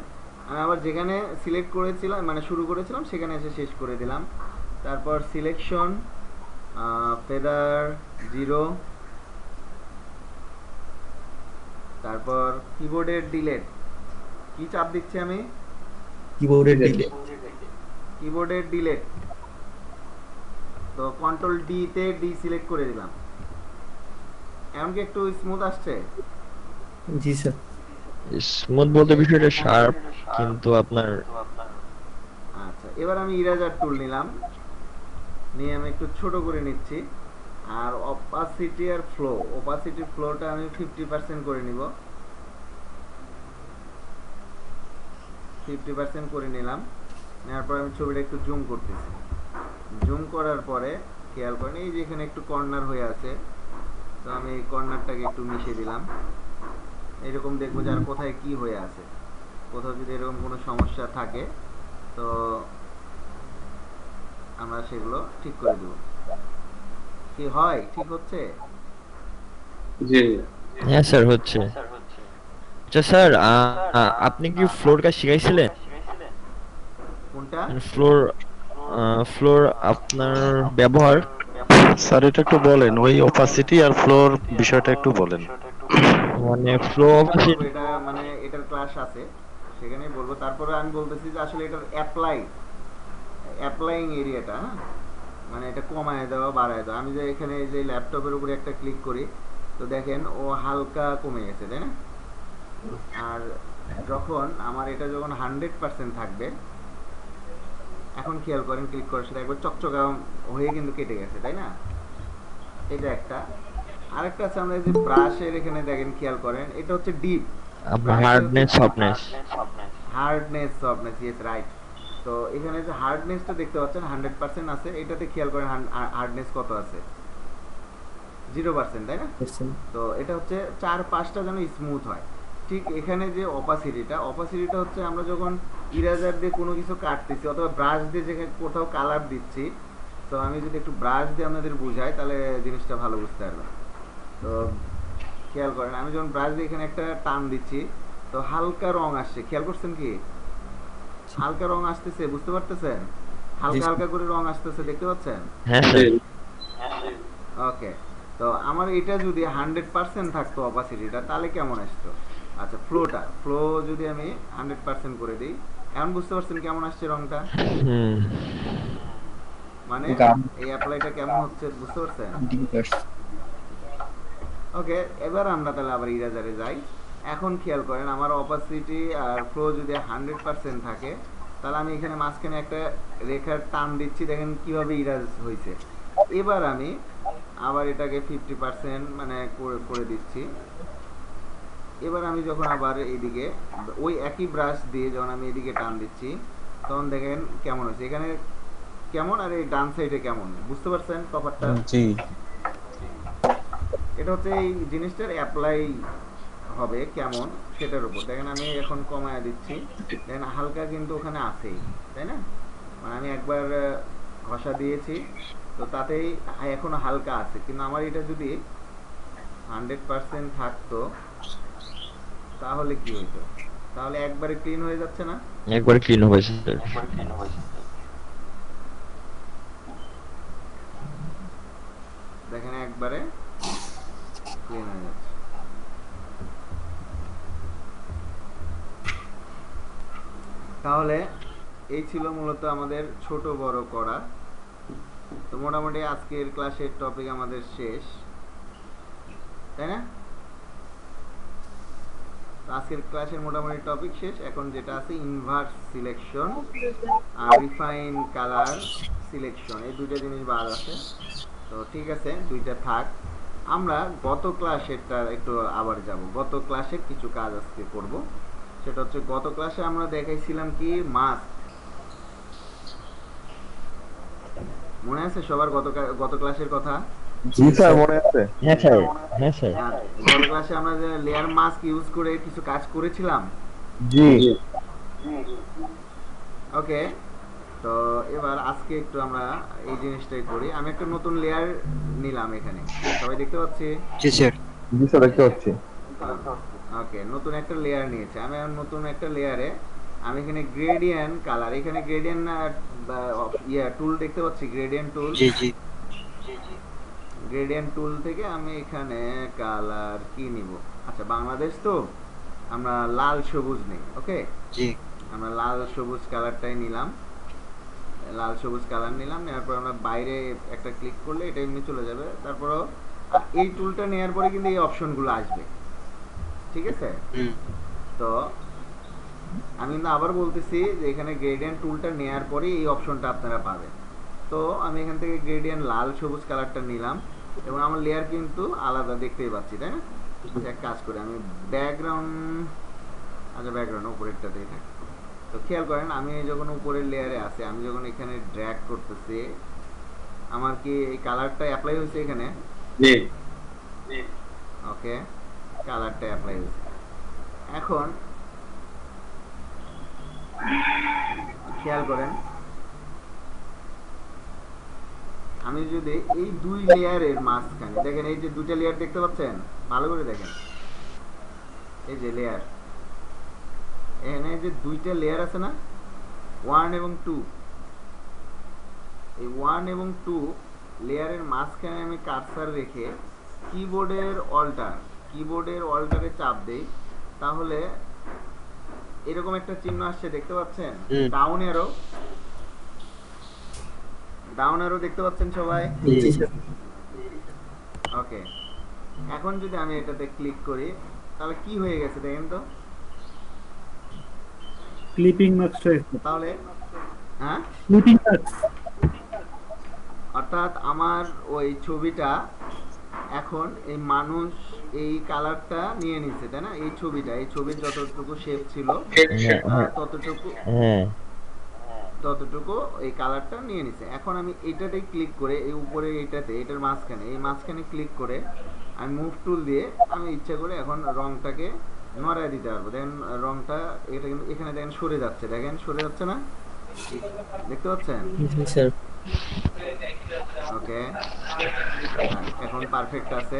A: আমি আবার যেখানে সিলেক্ট করেছিলাম মানে শুরু করেছিলাম সেখানে এসে শেষ করে দিলাম। তারপর সিলেকশন, ফেদার 0, তারপর কিবোর্ডের ডিলেট। কি চাপ দিচ্ছি আমি? কিবোর্ডের ডিলেট। তো কন্ট্রোল ডি তে ডি সিলেক্ট করে দিলাম। এখন কি একটু স্মুথ আসছে?
D: জি স্যার।
E: স্মুথ বলতে বিষয়টা শার্প, কিন্তু আপনার
A: আচ্ছা, এবার আমি ইরেজার টুল নিলাম, নিয়ে আমি একটু ছোট করে নিচ্ছি। আর অপাসিটি আর ওপাসিটির ফ্লোটা আমি 50% করে নিব। 50% করে নিলাম। নেওয়ার পর আমি ছবিটা একটু জুম করতেছি। জুম করার পরে খেয়াল করেন এই যে এখানে একটু কর্নার হয়ে আছে, তো আমি এই কর্নারটাকে একটু মিশিয়ে দিলাম। এরকম দেখবো যে আর কোথায় কি হয়ে আছে। কোথাও যদি এরকম কোনো সমস্যা থাকে তো আমরা সেগুলো ঠিক করে দেব। কি হয়? ঠিক হচ্ছে?
I: জি
E: হ্যাঁ স্যার হচ্ছে। আচ্ছা স্যার, আপনি কি ফ্লোর কাজ শিখাইছিলেন?
A: কোনটা?
E: ফ্লোর ফ্লোর আপনার ব্যবহার।
G: স্যার এটা একটু বলেন, ওই অপাসিটি আর ফ্লোর বিষয়টা একটু বলেন।
E: মানে ফ্লো অপাসিটি।
A: এটা মানে এটার ক্লাস আছে, সেখানেই বলবো। তারপরে আমি বলতেছি যে আসলে এটার অ্যাপ্লাইং এরিয়াটা, মানে এটা কমায় দেওয়া বাড়ায় দেওয়া। আমি যে এখানে যে ল্যাপটপের উপরে একটা ক্লিক করি তো দেখেন ও হালকা কমে গেছে, তাই না? আর যখন আমার এটা যখন 100% থাকবে, এখন খেয়াল করেন ক্লিক করার সাথে একবার চকচকা হয়ে কিন্তু কেটে গেছে, তাই না? এটা একটা। আরেকটা আছে, আমরা এই যে ব্রাশের এখানে দেখেন খেয়াল করেন, এটা হচ্ছে ডিপ
E: আপনার হার্ডনেস সফটনেস।
A: Yes right. তো এখানে যে হার্ডনেসটা দেখতে পাচ্ছেন 100% আছে, এটাতে খেয়াল করেন হার্ডনেস কত আছে? 0%, তাই না? তো এটা হচ্ছে 4-5টা যেন স্মুথ হয়। ঠিক এখানে যে অপাসিটিটা হচ্ছে আমরা যখন ইরেজার দিয়ে কোনো কিছু কাটতেছি অথবা ব্রাশ দিয়ে যেখানে কোথাও কালার দিচ্ছি, তো আমি যদি একটু ব্রাশ দিয়ে আপনাদের বুঝাই তাহলে জিনিসটা ভালো বুঝতে পারবেন। তো খেয়াল করেন আমি যখন ব্রাশ দিয়ে এখানে একটা টান দিচ্ছি তো হালকা রং আসছে, খেয়াল করছেন কি? হালকা রং আসতেছে, বুঝতে পারতেছেন? হালকা হালকা করে রং আসতেছে, দেখতে পাচ্ছেন?
E: হ্যাঁ স্যার।
A: ওকে। তো আমার এটা যদি 100% থাকতো অপাসিটিটা তাহলে কেমন আসতো? আচ্ছা, ফ্লো যদি আমি 100% করে দিই, এখন বুঝতে পারছেন কেমন আসছে রংটা?
E: হুম।
A: মানে এই অ্যাপ্লাইটা কেমন হচ্ছে বুঝতে পারছেন? ওকে, এবার আমরা তাহলে আবার ইরেজারে যাই। এখন খেয়াল করেন আমার অপাসিটি আর ফ্লো যদি 100% থাকে তাহলে আমি এখানে মাঝখানে একটা রেখার টান দিচ্ছি, দেখেন কিভাবে ইরেজ হয়েছে। এবার আমি আবার এটাকে 50% মানে করে দিচ্ছি। এবার আমি যখন আবার এইদিকে ওই একই ব্রাশ দিয়ে যখন আমি এদিকে টান দিচ্ছি তখন দেখেন কেমন হচ্ছে, এখানে কেমন আর এই ডান সাইডে কেমন, বুঝতে পারছেন তফাৎটা?
H: জি।
A: এটা হচ্ছে এই জিনিসটার অ্যাপ্লাই হবে কেমন সেটার উপর। দেখেন আমি এখন কমায় দিচ্ছি, দেখেন হালকা কিন্তু ওখানে আছেই, তাই না? মানে আমি একবার ঘষা দিয়েছি তো তাতেই এখনো হালকা আছে, কিন্তু আমার এটা যদি 100% থাকতো তাহলে কি হইতো? তাহলে একবারে ক্লিন হয়ে যাচ্ছে না?
E: একবারে ক্লিন হবে স্যার।
A: দেখেন একবারে ক্লিন হয়ে যাচ্ছে। তাহলে এই ছিল মূলত আমাদের ছোট বড় করা। তো মোটামুটি আজকের ক্লাসের টপিক আমাদের শেষ, তাই না? আজকের ক্লাসের মোটামুটি টপিক শেষ। এখন যেটা আছে ইনভার্স সিলেকশন আর রিফাইন কালার সিলেকশন, এই দুইটা জিনিস বাদ আছে। তো ঠিক আছে, দুইটা থাক। আমরা গত ক্লাসেরটা একটু আবার যাব। গত ক্লাসের কিছু কাজ আজকে করব। সেটা হচ্ছে গত ক্লাসে আমরা দেখাইছিলাম কি মাস্ক, মনে আছে সবার গত ক্লাসের কথা?
H: জি স্যার মনে আছে।
E: হ্যাঁ স্যার, হ্যাঁ স্যার।
A: গত ক্লাসে আমরা যে লেয়ার মাস্ক ইউজ করে কিছু কাজ করেছিলাম।
H: জি
A: ওকে, তো এবার আজকে একটু আমরা এই জিনিসটাই করি। আমি একটা নতুন লেয়ার নিলাম এখানে, সবাই দেখতে পাচ্ছি?
D: জি স্যার।
H: জি স্যার দেখতে পাচ্ছি।
A: ওকে, নতুন একটা লেয়ার নিয়েছি আমি। আর নতুন একটা লেয়ারে আমি এখানে গ্রেডিয়েন্ট কালার, এখানে গ্রেডিয়েন্ট টুল দেখতে পাচ্ছি, গ্রেডিয়েন্ট টুল।
D: জি জি।
A: গ্রেডিয়েন্ট টুল থেকে আমি এখানে কালার কি নিব? আচ্ছা, বাংলাদেশ তো আমরা লাল সবুজ নেই। ওকে,
D: জি।
A: আমরা লাল সবুজ কালারটাই নিলাম। লাল সবুজ কালার নিলাম, নেওয়ার পর আমরা বাইরে একটা ক্লিক করলে এটা এমনি চলে যাবে। তারপর এই টুলটা নেওয়ার পরে কিন্তু এই অপশনগুলো আসবে, ঠিক আছে? তো আমি কিন্তু আবার বলতেছি যে এখানে গ্রেডিয়েন্ট টুলটা নেওয়ার পরে এই অপশনটা আপনারা পাবেন। তো আমি এখান থেকে গ্রেডিয়েন্ট লাল সবুজ কালারটা নিলাম এবং আমার লেয়ার কিন্তু আলাদা দেখতেই পাচ্ছি, তাই না? এক কাজ করে আমি ব্যাকগ্রাউন্ড, আচ্ছা ব্যাকগ্রাউন্ড উপরেরটাতেই থাকে। তো খেয়াল করেন, আমি যখন উপরের লেয়ারে আছি, আমি যখন এখানে ড্র্যাগ করতেছি, আমার কি এই কালারটা অ্যাপ্লাই হয়েছে এখানে?
I: জি
A: ওকে, কালারটা অ্যাপ্লাই হয়েছে। এখন খেয়াল করেন, আমি যদি এই দুই লেয়ারের মাঝখানে দেখেন, এই যে দুইটা লেয়ার দেখতে পাচ্ছেন, ভালো করে দেখেন, এই যে লেয়ার, এখানে যে দুইটা লেয়ার আছে না, 1 এবং 2, এই 1 এবং 2 লেয়ারের মাঝখানে আমি কার্সার রেখে কিবোর্ডের অল্টারে চাপ দেই, তাহলে এরকম একটা চিহ্ন আসছে, দেখতে পাচ্ছেন? ডাউন অ্যারো দেখতে পাচ্ছেন সবাই?
D: জি স্যার।
A: ওকে, এখন যদি আমি এটাতে ক্লিক করি তাহলে কি হয়ে গেছে দেখেন তো?
B: ক্লিপিং মার্কস
A: তাহলে হ্যাঁ,
B: ক্লিপিং মার্কস।
A: অর্থাৎ আমার ওই ছবিটা এখন এই মানুষ এই কালারটা নিয়ে নিছে, তাই না? এই ছবির যতটুকু শেপ ছিল ততটুকু এই কালারটা নিয়ে নিছে। এখন আমি এটাতে ক্লিক করে এই উপরে এটার মাঝখানে ক্লিক করে আমি মুভ টুল দিয়ে আমি ইচ্ছা করে এখন রংটাকে নড়ায় দিতে পারবো। দেখেন রংটা, এটা কিন্তু এখানে দেখেন সরে যাচ্ছে, না? দেখতে পাচ্ছেন?
D: জি স্যার।
A: ওকে, এখন পারফেক্ট আছে।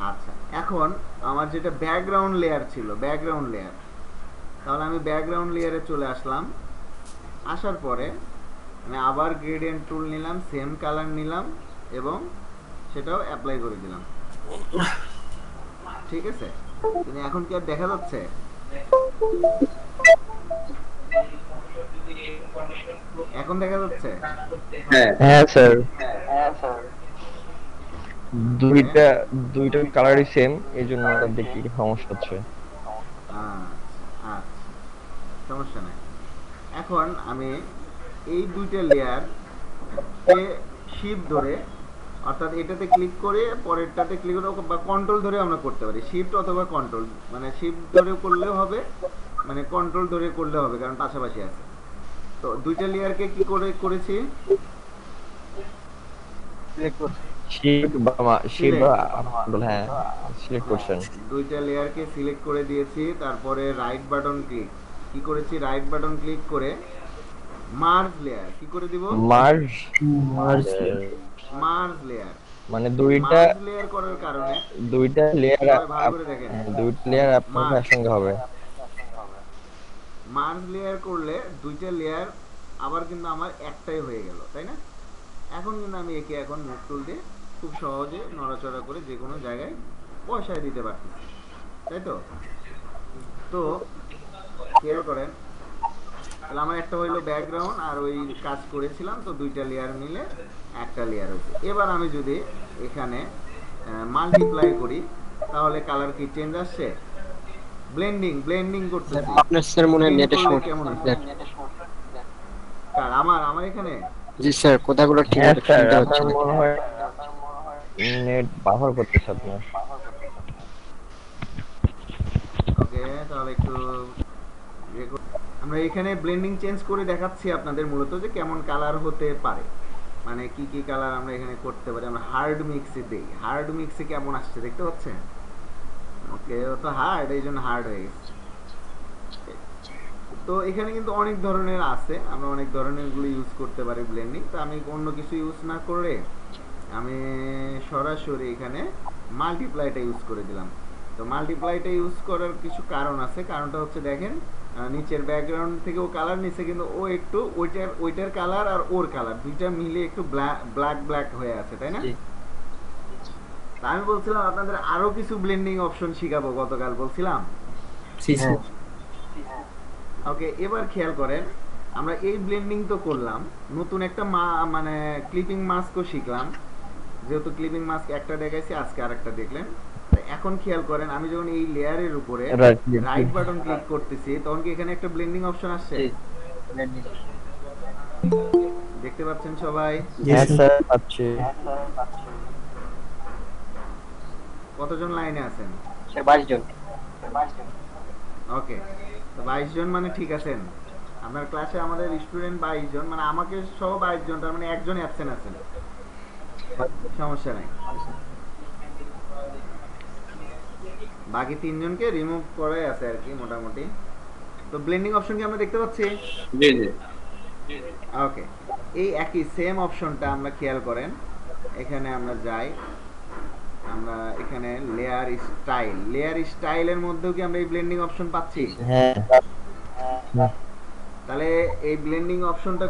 A: আচ্ছা, এখন আমার যেটা ব্যাকগ্রাউন্ড লেয়ার ছিল, তাহলে আমি ব্যাকগ্রাউন্ড লেয়ারে চলে আসলাম। আসার পরে আমি আবার গ্রেডিয়েন্ট টুল নিলাম, সেম কালার নিলাম এবং সেটাও অ্যাপ্লাই করে দিলাম, ঠিক আছে? কিন্তু এখন কি আর দেখা যাচ্ছে? এখন দেখা যাচ্ছে?
E: হ্যাঁ স্যার, দুইটা কালারই সেম, এই জন্য দেখি সমস্যা হচ্ছে।
A: আচ্ছা, সমস্যা নাই। এখন আমি এই দুইটা লেয়ার শিফট ধরে, অর্থাৎ এটাতে ক্লিক করে পরেরটাতে ক্লিক করে বা কন্ট্রোল ধরে আমরা করতে পারি, শিফট অথবা কন্ট্রোল, মানে শিফট ধরে করলেও হবে, মানে কন্ট্রোল ধরে করলেও হবে, কারণ পাশাপাশি আছে। তো দুইটা লেয়ারকে কি করে করেছি? দুইটা লেয়ারকে সিলেক্ট করে দিয়েছি, তারপরে রাইট বাটন ক্লিক, কি করেছি? রাইট বাটন ক্লিক করে মার্জ লেয়ার কি করে দিব?
E: মার্জ
A: লেয়ার,
E: মানে দুইটা
A: লেয়ার করার কারণে
E: দুইটা লেয়ার
A: আপনার
E: একসঙ্গে হবে।
A: মার্জ লেয়ার করলে দুইটা লেয়ার আবার কিন্তু আমার একটাই হয়ে গেল, তাই না? এখন কিন্তু আমি একে এখন মুভ টুল দিয়ে খুব সহজে নড়াচড়া করে যে কোনো জায়গায় বসায় দিতে পারতেছি, তাই তো? তো খেয়াল করেন, তাহলে আমার একটা হইলো ব্যাকগ্রাউন্ড আর ওই কাজ করেছিলাম, তো দুইটা লেয়ার মিলে একটা লেয়ার হয়েছে। এবার আমি যদি এখানে মাল্টিপ্লাই করি তাহলে কালার কি চেঞ্জ আসছে? ব্লেন্ডিং করতেছি।
J: আপনার স্যার মনে হয়
A: Blend
J: নেটের
A: করলে
J: সমস্যা।
A: কেমন হচ্ছে? কার আমার এখানে
J: জি স্যার, কথাগুলো ঠিক
E: হ্যাঁ
J: মতো
E: স্যার,
J: শুনতে
E: আপনার
J: হচ্ছে না।
E: মনে হয় নেট বাফার করতেছে আপনার।
A: ওকে, তাহলে একটু আমরা এখানে ব্লেন্ডিং চেঞ্জ করে দেখাচ্ছি আপনাদের মূলত যে কেমন কালার হতে পারে, মানে কি কি কালার আমরা এখানে করতে পারি। আমরা হার্ড মিক্সে দেই, হার্ড মিক্সে কেমন আসছে দেখতে পাচ্ছেন? ওকে, ও তো হার্ড, এই জন্য হার্ড হয়ে গেছে। তো এখানে কিন্তু অনেক ধরনের আছে, আমরা অনেক ধরনের গুলো ইউজ করতে পারি ব্লেন্ডিং। তো আমি অন্য কিছু ইউজ না করে আমি সরাসরি এখানে মাল্টিপ্লাইটা ইউজ করে দিলাম। তো মাল্টিপ্লাইটা ইউজ করার কিছু কারণ আছে। কারণটা হচ্ছে দেখেন, নিচের ব্যাকগ্রাউন্ড থেকেও কালার নিচে, কিন্তু ও একটু ওইটার কালার আর ওর কালার দুইটা মিলে একটু ব্ল্যাক হয়ে আছে, তাই না? তা আমি বলছিলাম আপনাদের আরো কিছু ব্লেন্ডিং অপশন শিখাবো, গতকাল বলছিলাম।
D: জি স্যার।
A: ওকে, এবার খেয়াল করেন, আমরা এই ব্লেন্ডিং তো করলাম, নতুন একটা মানে ক্লিপিং মাস্কও শিখলাম। যেহেতু ক্লিপিং মাস্ক একটা দেখাইছি, আজকে আরেকটা দেখলেন। তো এখন খেয়াল করেন, আমি যখন এই লেয়ারের উপরে রাইট বাটন ক্লিক করতেছি, তখন কি এখানে একটা ব্লেন্ডিং অপশন আসছে? দেখতে পাচ্ছেন সবাই?
E: হ্যাঁ স্যার, পাচ্ছি।
A: কতজন লাইনে আছেন?
J: 22 জন।
A: ওকে, তো 22 জন মানে ঠিক আছেন। আপনার ক্লাসে আমাদের স্টুডেন্ট 22 জন, মানে আমাকে সহ 22 জন, তার মানে একজন অ্যাবসেন্ট আছেন, সমস্যা নাই। বাকি 3 জনকে রিমুভ করে আছে আর কি মোটামুটি। তো ব্লেন্ডিং অপশন কি আমরা দেখতে পাচ্ছি?
I: জি জি।
A: ওকে, এই একই সেম অপশনটা আমরা খেয়াল করেন, এখানে আমরা যাই, আমরা এখানে লেয়ার স্টাইলের মধ্যেও কি আমরা এই ব্লেন্ডিং অপশন পাচ্ছি?
E: হ্যাঁ।
A: তাহলে এই ব্লেন্ডিং অপশনটা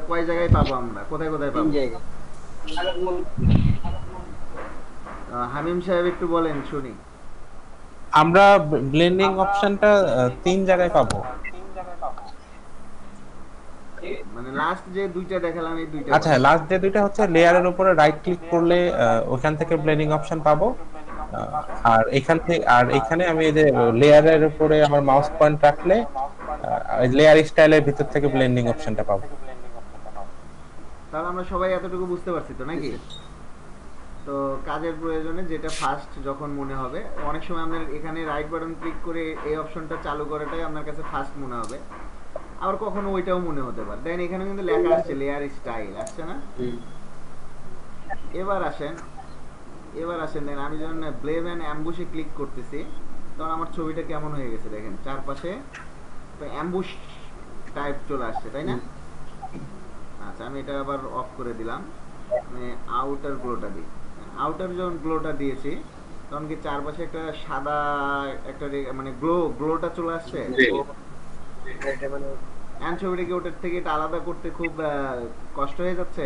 A: কয় জায়গায় পাবো আমরা, কোথায় কোথায় পাবো?
J: 3 জায়গায়।
A: হামিম সাহেব একটু বলেন শুনি।
H: আমরা ব্লেন্ডিং অপশনটা 3 জায়গায় পাবো।
A: মানে লাস্ট যে দুইটা দেখালাম, এই দুইটা।
H: আচ্ছা, লাস্ট যে দুইটা হচ্ছে লেয়ারের উপরে রাইট ক্লিক করলে ওখান থেকে ব্লেন্ডিং অপশন পাবো। আর এখানে আমি এই যে লেয়ারের উপরে আমার মাউস পয়েন্ট রাখলে লেয়ার স্টাইলের ভিতর থেকে ব্লেন্ডিং অপশনটা পাবো।
A: তাহলে আমরা সবাই এতটুকু বুঝতে পারছি তো নাকি? তো কাজের প্রয়োজনে যেটা ফার্স্ট যখন মনে হবে, অনেক সময় আপনার এখানে রাইট বাটন ক্লিক করে এই অপশনটা চালু করাটাই আপনার কাছে ফার্স্ট মনে হবে, আবার কখনো ওইটাও মনে হতে পারে। দেন এখানে কিন্তু লেখা আসছে লেয়ার স্টাইল, আসছে না? এবার আসেন দেন আমি যখন ব্লেম অ্যান্ড অ্যাম্বুশে ক্লিক করতেছি, তখন আমার ছবিটা কেমন হয়ে গেছে দেখেন, চারপাশে অ্যাম্বুশ টাইপ চলে আসছে, তাই না? আচ্ছা, আমি এটা আবার অফ করে দিলাম, মানে আউটার গ্লোটা দিই। আউটার যখন গ্লোটা দিয়েছি, তখন কি চারপাশে একটা সাদা একটা মানে গ্লোটা চলে আসছে। ছবিটা কি ওটার থেকে এটা আলাদা করতে খুব কষ্ট হয়ে যাচ্ছে?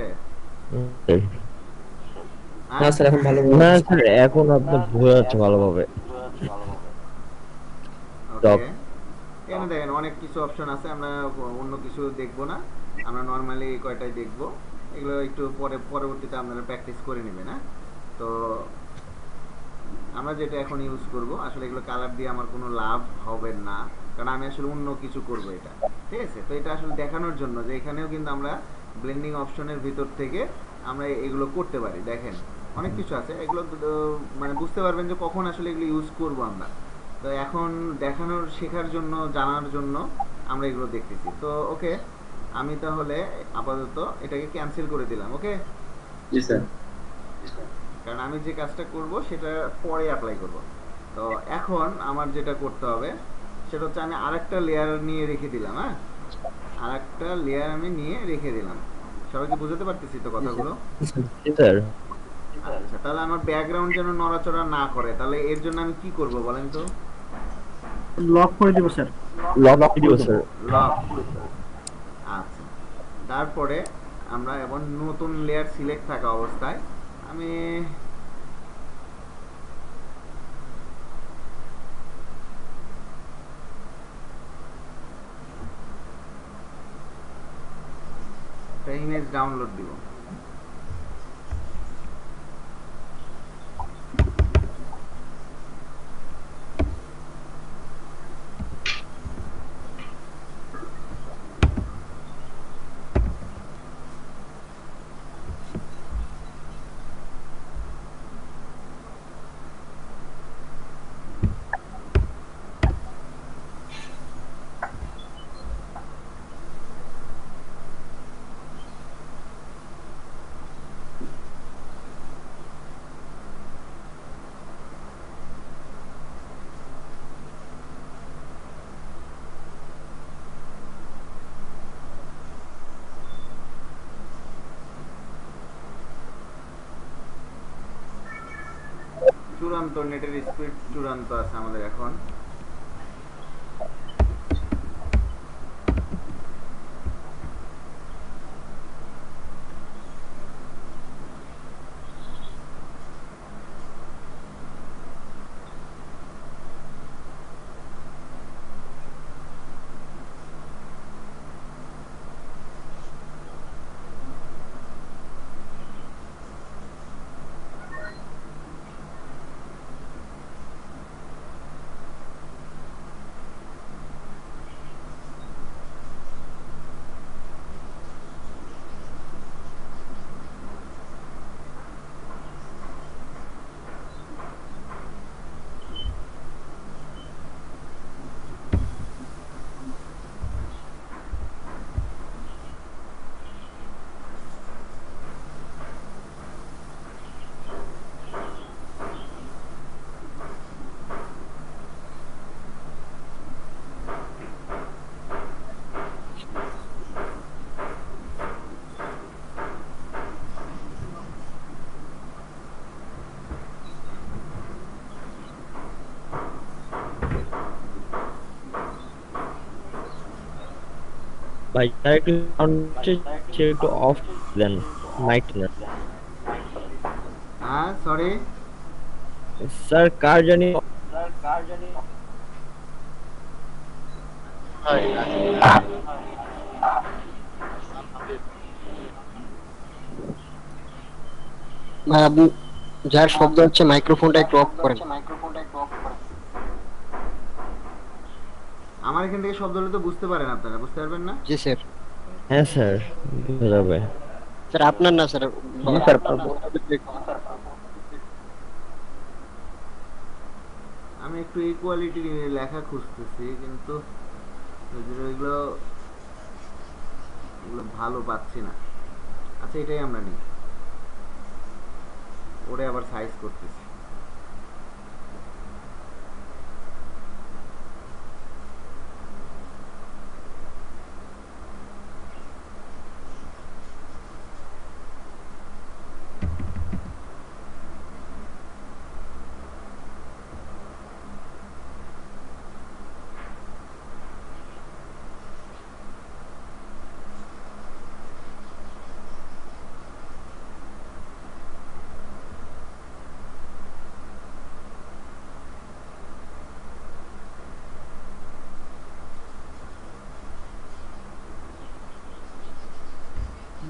D: না স্যার, এখন ভালো।
E: না স্যার, এখন আপনার বোঝা যাচ্ছে ভালোভাবে।
A: এখানে দেখেন অনেক কিছু অপশন আছে, আমরা অন্য কিছু দেখবো না, আমরা নর্মালি কয়টাই দেখবো। এগুলো একটু পরবর্তীতে আপনারা প্র্যাকটিস করে নেবেন। হ্যাঁ, তো আমরা যেটা এখন ইউজ করব, আসলে এগুলো কালার দিয়ে আমার কোনো লাভ হবে না, কারণ আমি আসলে অন্য কিছু করব এটা, ঠিক আছে? তো এটা আসলে দেখানোর জন্য যে এখানেও কিন্তু আমরা ব্লেন্ডিং অপশনের ভিতর থেকে আমরা এগুলো করতে পারি। দেখেন অনেক কিছু আছে, এগুলো মানে বুঝতে পারবেন যে কখন আসলে এগুলো ইউজ করব আমরা। তো এখন দেখানোর, শেখার জন্য, জানার জন্য আমরা এগুলো দেখতেছি। তো ওকে, আমি তাহলে আপাতত এটাকে ক্যান্সেল করে দিলাম। ওকে,
I: জি স্যার।
A: কারণ আমি যে কাজটা করব সেটা পরে অ্যাপ্লাই করব। তো এখন আমার যেটা করতে হবে সেটা হচ্ছে আমি আরেকটা লেয়ার নিয়ে রেখে দিলাম। হ্যাঁ, আরেকটা লেয়ার আমি নিয়ে রেখে দিলাম। সবাইকে বুঝতে পারতেছি তো কথাগুলো?
E: স্যার,
A: আচ্ছা, তাহলে আমার ব্যাকগ্রাউন্ড যেন নড়াচড়া না করে, তাহলে এর জন্য আমি কি করব বলেন তো?
B: লক করে দিব স্যার।
E: লক দিব স্যার।
A: আচ্ছা, তারপরে আমরা এখন নতুন লেয়ার সিলেক্ট থাকা অবস্থায় আমি একটা ইমেজ ডাউনলোড দিব। চূড়ান্ত নেটের স্পিড চূড়ান্ত আছে আমাদের এখন।
E: ভাই তার একটু সাউন্ড একটু অফ দেন মাইক না।
A: হ্যাঁ সরি
E: স্যার কার জানি
J: ভাই আপনি যার শব্দ হচ্ছে মাইক্রোফোনটা একটু অফ করেন।
A: আমার এখান থেকে শব্দ হলে তো বুঝতে পারেন, আপনারা বুঝতে পারবেন না?
J: জি স্যার।
E: হ্যাঁ স্যার বুঝা যাবে।
J: স্যার আপনার না স্যার।
C: জি স্যার
A: আমি একটু ইকুয়ালিটি লেখা খুঁজতেছি, কিন্তু এগুলো ভালো পাচ্ছি না। আচ্ছা এটাই আমরা নিই, ওরে আবার সাইজ করতেছি।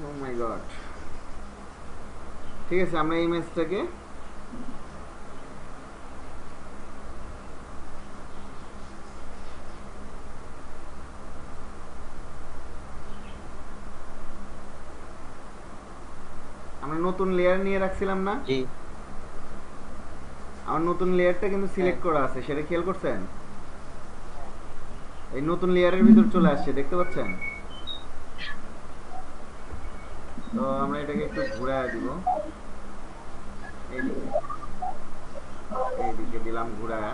A: Oh my God, ঠিক আছে আমরা ইমেজটাকে আমরা নতুন লেয়ার নিয়ে রাখছিলাম না?
J: জি।
A: আমার নতুন লেয়ারটা কিন্তু সিলেক্ট করা আছে, সেটা খেয়াল করছেন? এই নতুন লেয়ারের ভিতর চলে আসছে, দেখতে পাচ্ছেন? তো আমরা এটাকে একটু ঘুরায় দিব, এইদিকে দিলাম ঘুরায়।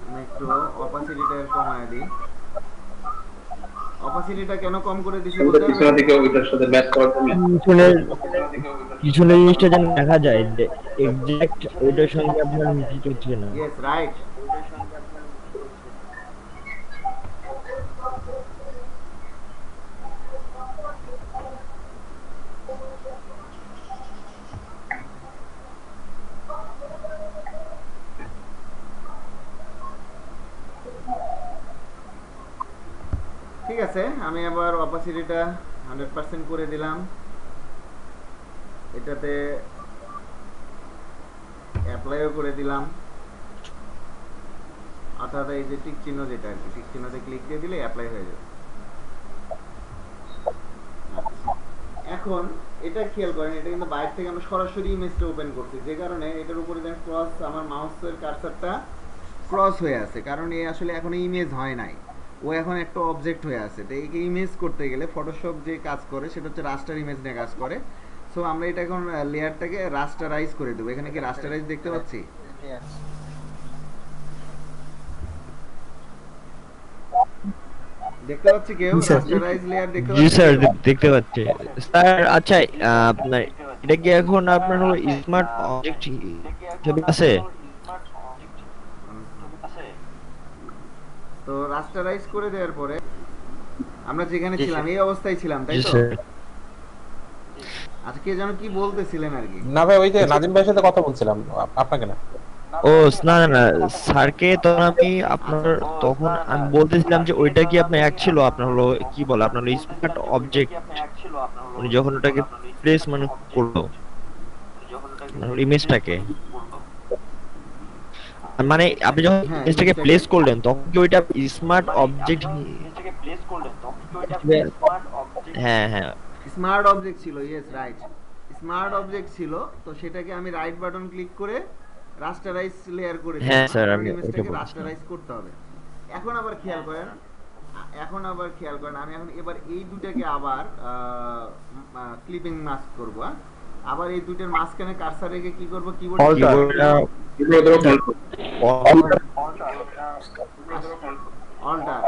A: আমি একটু অপাসিটিটা কমায় দিই। অপাসিটিটা কেন কম করে দিছি বলতে
E: পিছনের জিনিসটা যেন দেখা যায় যে এক্সাক্ট ওইটার সঙ্গে আপনার মিল হচ্ছে না।
A: Yes right. ঠিক আছে, আমি আবার অপাসিটিটা 100% করে দিলাম। এটাতে অ্যাপ্লাইও করে দিলাম, অর্থাৎ এই যে টিক চিহ্ন যেটা আর কি, টিক চিহ্নতে ক্লিক দিয়ে দিলে অ্যাপ্লাই হয়ে যাবে। এখন এটা খেয়াল করেন, এটা কিন্তু বাইরে থেকে আমরা সরাসরি ইমেজটা ওপেন করছি, যে কারণে এটার উপরে দেখেন ক্রস, আমার মাউসের কার্সারটা ক্রস হয়ে আছে, কারণ এ আসলে এখন ইমেজ হয় নাই, ও এখন একটা অবজেক্ট হয়ে আছে। তো এই ইমেজ করতে গেলে ফটোশপ যে কাজ করে সেটা হচ্ছে রাস্টার ইমেজ নিয়ে কাজ করে। সো আমরা এটা এখন লেয়ারটাকে রাস্টারাইজ করে দেবো। এখানে কি রাস্টারাইজ দেখতে পাচ্ছি? দেখতে পাচ্ছি কেউ? রাস্টারাইজ লেয়ার দেখতে পাচ্ছি?
E: জি স্যার দেখতে পাচ্ছি স্যার। আচ্ছা আপনার এটা কি এখন আপনার হলো স্মার্ট অবজেক্ট হিসেবে আছে?
A: তো রাস্টারাইজ করে দেওয়ার পরে আমরা যেখানে
E: জি,
A: ছিলাম
E: স্যার।
A: এই অবস্থায় ছিলাম, তাই
E: জি
A: তো?
E: স্যার।
A: আচ্ছা, কে যেন কি বলতেছিলেন আর কি?
H: না ভাই, ওই যে নাজিম ভাইয়ের সাথে কথা বলছিলাম, আপনাকে না।
E: ও না না না, স্যারকে তখন আমি আপনার তখন আমি বলতেছিলাম যে ওইটা কি আপনার এক ছিল, আপনার হলো কি বলে আপনার হলো স্মার্ট অবজেক্ট, উনি যখন ওটাকে প্লেস মানে করলো ইমেজটাকে, মানে আপনি যখন
A: হ্যাঁ,
E: ইমেজটাকে
A: image-টাকে-
E: প্লেস করলেন তখন কি ওইটা স্মার্ট অবজেক্ট? হ্যাঁ হ্যাঁ
A: স্মার্ট অবজেক্ট ছিল, ইয়েস রাইট, স্মার্ট অবজেক্ট ছিল। তো সেটাকে আমি রাইট বাটন ক্লিক করে রাস্টারাইজ লেয়ার করে দিলাম।
E: হ্যাঁ, স্যার,
A: কারণ
E: আমি ওইটা
A: ইমেজটাকে
E: বলছিলাম।
A: রাস্টারাইজ করতে হবে। এখন আবার খেয়াল করেন, আমি এখন এবার এই দুটাকে আবার ক্লিপিং মাস্ক করব। আবার এই দুটোর মাঝখানে কার্সার রেখে কি করব, কিবোর্ড অল্টার,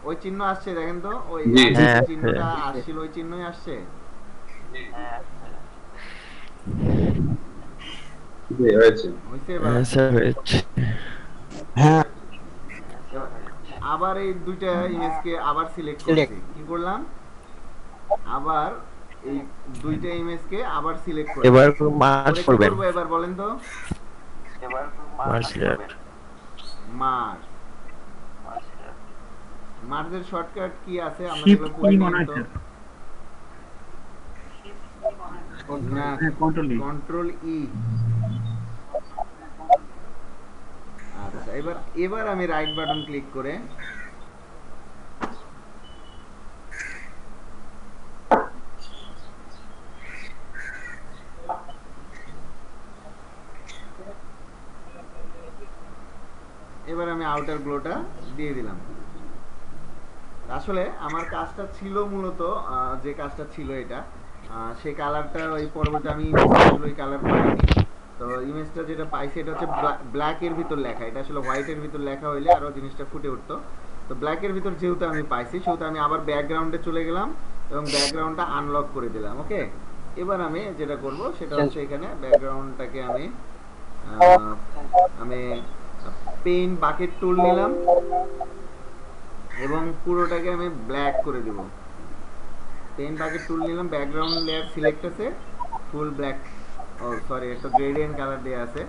A: ওই চিহ্ন আসছে দেখেন তো, ওই
I: জি।
E: হ্যাঁ,
A: চিহ্নটা
E: হ্যাঁ।
A: আসছিল, ওই চিহ্নই আসছে।
I: জি হয়েছে।
A: হইছে এবার?
E: হ্যাঁ স্যার হয়েছে।
J: হ্যাঁ
A: এবার আবার এই দুইটা ইমেজকে আবার সিলেক্ট
J: Select.
A: করছি, কি করলাম, আবার এই দুইটা ইমেজকে আবার সিলেক্ট করলাম।
E: এবার মার্জ
A: করে কি
E: করবেন,
A: করব এবার বলেন তো?
E: Merge layer.
A: Merge, মার্জের shortcut key আছে আমরা
B: শিফট
A: যেগুলো
B: কি
A: পড়ে
B: মনে
A: নিই
B: হয়
A: তো?
B: স্যার?
A: না,
B: হ্যাঁ, কন্ট্রোল ই।
A: কন্ট্রোল ই। আচ্ছা, এবার আমি রাইট বাটন ক্লিক করে এবার আমি আউটার গ্লোটা দিয়ে দিলাম। আসলে আমার কাজটা ছিল মূলত যে কাজটা ছিল এটা, সেই কালারটা ওই পরবর্তী আমি ইমেজটা ওই কালার পাইনি। তো ইমেজটা যেটা পাইছি এটা হচ্ছে ব্ল্যাক এর ভিতর লেখা, এটা আসলে হোয়াইট এর ভিতর লেখা হইলে আরো জিনিসটা ফুটে উঠতো। তো ব্ল্যাক এর ভিতর যেহেতু আমি পাইছি, সেহেতু আমি আবার ব্যাকগ্রাউন্ডে চলে গেলাম এবং ব্যাকগ্রাউন্ডটা আনলক করে দিলাম। ওকে, এবার আমি যেটা করব সেটা হচ্ছে এখানে ব্যাকগ্রাউন্ডটাকে আমি পেইন্ট বাকেট টুল নিলাম এবং পুরোটাকে আমি ব্ল্যাক করে দেব। পেইন্ট বাকেট টুল নিলাম, ব্যাকগ্রাউন্ড লেয়ার সিলেক্ট আছে, ফুল ব্ল্যাক, ও সরি, এটা গ্রেডিয়েন্ট কালার দেয়া আছে।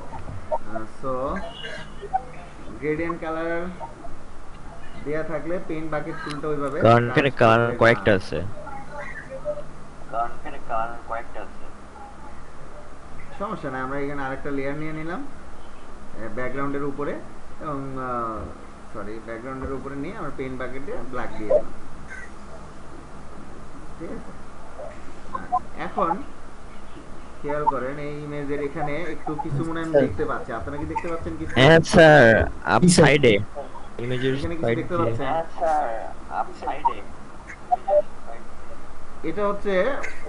A: সো গ্রেডিয়েন্ট কালার দেয়া থাকলে পেইন্ট বাকেট টুলটা ওইভাবে
E: কারণ এখানে কালার কয়েকটা আছে।
A: সমস্যা নাই, আমরা এখানে আরেকটা লেয়ার নিয়ে নিলাম ব্যাকগ্রাউন্ডের উপরে এবং ব্যাকগ্রাউন্ডের উপরে নিয়ে আমরা পেইন্ট বাকেটে ব্ল্যাক দিয়ে দিলাম। ঠিক আছে, এখন খেয়াল করেন এই ইমেজের এখানে একটু কিছু মনে হয় আমি দেখতে পাচ্ছি। আপনারা কি দেখতে পাচ্ছেন কিছু?
E: হ্যাঁ স্যার, আপ সাইডে ইমেজের
A: এখানে কিছু
E: সাইড
A: দেখতে
E: দিয়ে।
A: পাচ্ছেন? এটা হচ্ছে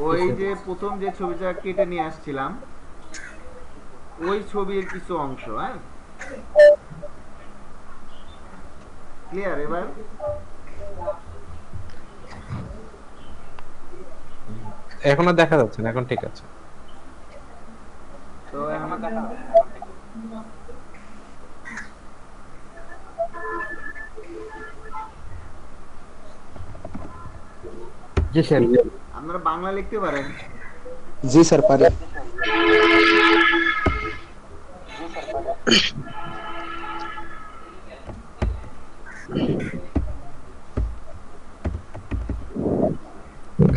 A: ওই যে প্রথম যে ছবিটা কেটে নিয়ে আসছিলাম ওই ছবির কিছু অংশ। হ্যাঁ, ক্লিয়ার? এবার
H: এখন আর দেখা যাচ্ছে না, এখন ঠিক আছে।
A: তো এখন
J: জি স্যার।
A: আপনারা বাংলা লিখতে পারেন?
C: জি স্যার পারি।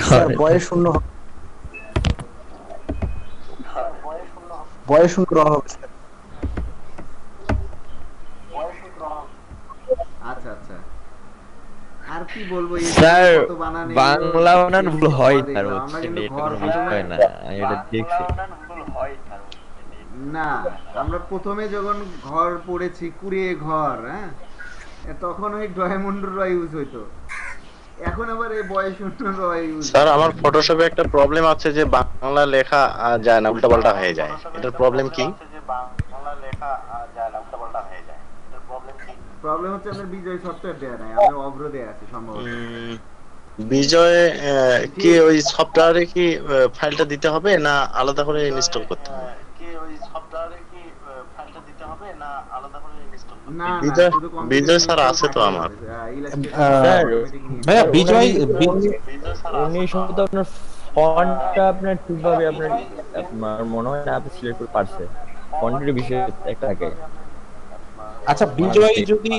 C: স্যার বয়স শূন্য বয়স শূন্য দেওয়া হবে স্যার।
A: আচ্ছা আচ্ছা, আর কি বলবো, এই
E: স্যার
A: কত বানান,
E: বাংলা বানান ভুল হয় স্যার,
A: আমরা
E: হচ্ছে
A: কিন্তু
E: এটা
A: ঘর
E: কোনো বিষয় না, আমি এটা দেখছি।
A: না, আমরা প্রথমে যখন ঘর পড়েছি কুড়িয়ে ঘর, হ্যাঁ, তখন ওই ডয়মন্ড র ইউজ হইতো, এখন আবার এই বয়স শূন্য র ইউজ।
G: স্যার আমার ফটোশপে একটা প্রবলেম আছে যে বাংলা লেখা যায় না, উল্টাপাল্টা হয়ে যায়। এটার প্রবলেম কি?
A: প্রবলেম হচ্ছে আপনার বিজয় সফটওয়্যার দেয়া নাই, আপনার অভ্র দেয়া আছে সম্ভবত।
G: বিজয় কি ওই সফটওয়্যারে কি ফাইলটা দিতে হবে না আলাদা করে ইনস্টল করতে হবে?
A: না না
G: বিজয়
A: শুধু কম্পিউটার
G: বিজয় স্যার আছে তো আমার।
H: ভাইয়া বিজয়
E: উনি সম্ভবত আপনার ফন্টটা আপনার ঠিকভাবে আপনার আমার মনে হয় না আপনি সিলেক্ট করতে পারছে। ফন্টের বিষয়ে একটা থাকে।
H: আচ্ছা বিজয় যদি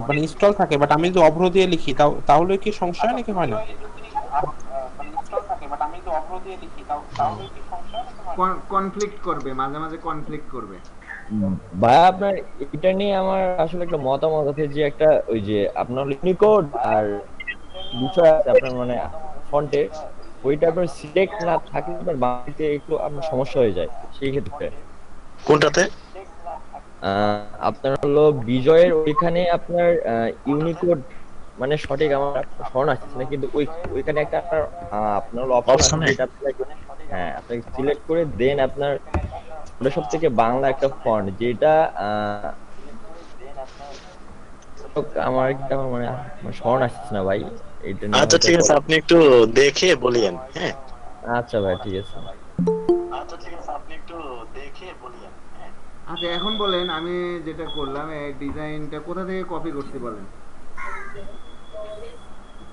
H: মানে ইনস্টল থাকে বাট আমি যদি অভ্র দিয়ে লিখি তাহলে কি সমস্যা হয় নাকি হয় না?
A: কনফ্লিক্ট করবে, মাঝে মাঝে কনফ্লিক্ট করবে।
E: ভাই আপনার এটা নিয়ে আমার আসলে একটা মতামত আছে যে একটা ওই যে আপনার ইউনিকোড আর বিষয় আছে আপনার মানে ফন্টে ওইটা আপনার সিলেক্ট না থাকলে আপনার বাংলাতে একটু আপনার সমস্যা হয়ে যায় সেই ক্ষেত্রে।
G: কোনটাতে?
E: আপনার হলো বিজয়ের ওইখানে আপনার ইউনিকোড মানে সঠিক আমার স্মরণ আসছে না, কিন্তু ওইখানে একটা আপনার আপনার অপশন আছে যেটা হ্যাঁ আপনাকে সিলেক্ট করে দেন আপনার ওটা সব থেকে বাংলা একটা ফন্ট যেটা আমার একটা মানে স্মরণ আসছে না ভাই এটা নিয়ে।
G: আচ্ছা ঠিক আছে, আপনি একটু দেখে বলিয়েন। হ্যাঁ
E: আচ্ছা ভাই ঠিক আছে।
A: আচ্ছা এখন বলেন আমি যেটা করলাম এই ডিজাইনটা কোথা থেকে কপি করতে বলেন?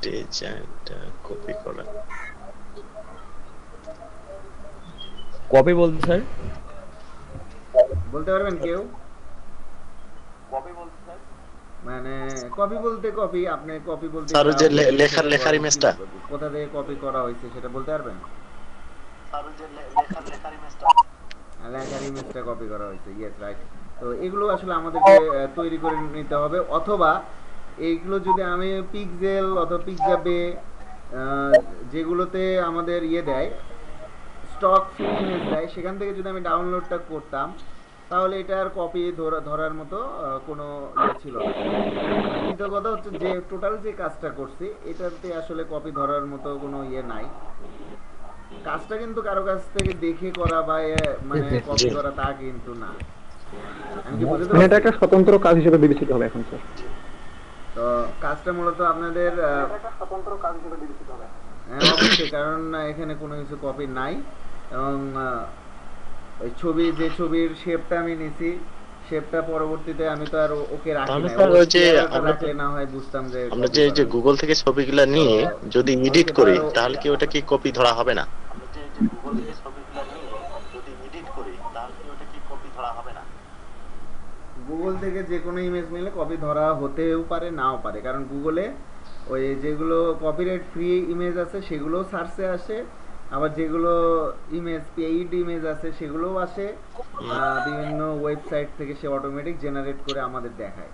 G: ডিজাইনটা কপি করা
E: কপি বলতে স্যার
A: বলতে পারবেন কেউ? মানে কপি বলতে কপি, আপনি কপি বলতে
G: স্যার যে লেখার ইমেজটা
A: কোথা থেকে কপি করা হয়েছে সেটা বলতে পারবেন? লেখার ইমেজটা কপি করা হয়েছে, ইয়েস রাইট। তো এগুলো আসলে আমাদেরকে তৈরি করে নিতে হবে, অথবা এইগুলো যদি আমি পিক্সেল অথবা পিক্সাবে যেগুলোতে আমাদের ইয়ে দেয় স্টক ফ্রি ইমেজ দেয় সেখান থেকে যদি আমি ডাউনলোডটা করতাম তাহলে এটার কপি ধরার মতো কোনো ইয়ে ছিল না। কিন্তু কথা হচ্ছে যে টোটাল যে কাজটা করছি এটাতে আসলে কপি ধরার মতো কোনো ইয়ে নাই। কাজটা কিন্তু কারো কাছ থেকে দেখে করা বা মানে কপি করা তা কিন্তু না। আমি কি বুঝতে পারছি?
C: এটা একটা স্বতন্ত্র কাজ হিসেবে বিবেচিত হবে এখন স্যার।
A: তো কাজটা মূলত আপনাদের হ্যাঁ অবশ্যই, কারণ এখানে কোনো কিছু কপি নাই এবং ওই ছবি যে ছবির শেপটা আমি নিছি শেপটা পরবর্তীতে আমি তো আর ওকে রাখি
G: তাহলে
A: না,
G: স্যার ওই যে
A: রাখলে না হয় বুঝতাম যে
G: আমরা যে গুগল থেকে ছবিগুলো নিয়ে যদি এডিট করি তাহলে কি ওটা কি কপি ধরা হবে না?
A: গুগল থেকে যে কোনো ইমেজ নিলে কপি ধরা হতেও পারে নাও পারে, কারণ গুগলে ওই যেগুলো কপিরাইট ফ্রি ইমেজ আছে সেগুলোও সার্চে আসে, আবার যেগুলো ইমেজ পেইড ইমেজ আছে সেগুলোও আসে বিভিন্ন ওয়েবসাইট থেকে, সে অটোমেটিক জেনারেট করে আমাদের দেখায়।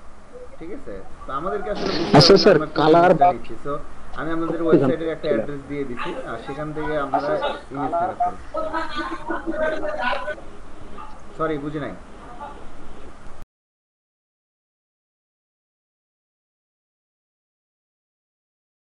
A: ঠিক আছে, তো আমাদেরকে আসলে
C: আচ্ছা স্যার কালার
A: নিচ্ছি। সো আমি আপনাদের ওয়েবসাইটের একটা অ্যাড্রেস দিয়ে দিচ্ছি আর সেখান থেকে আপনারা ইমেজ সিলেক্ট করুন। সরি বুঝি নাই।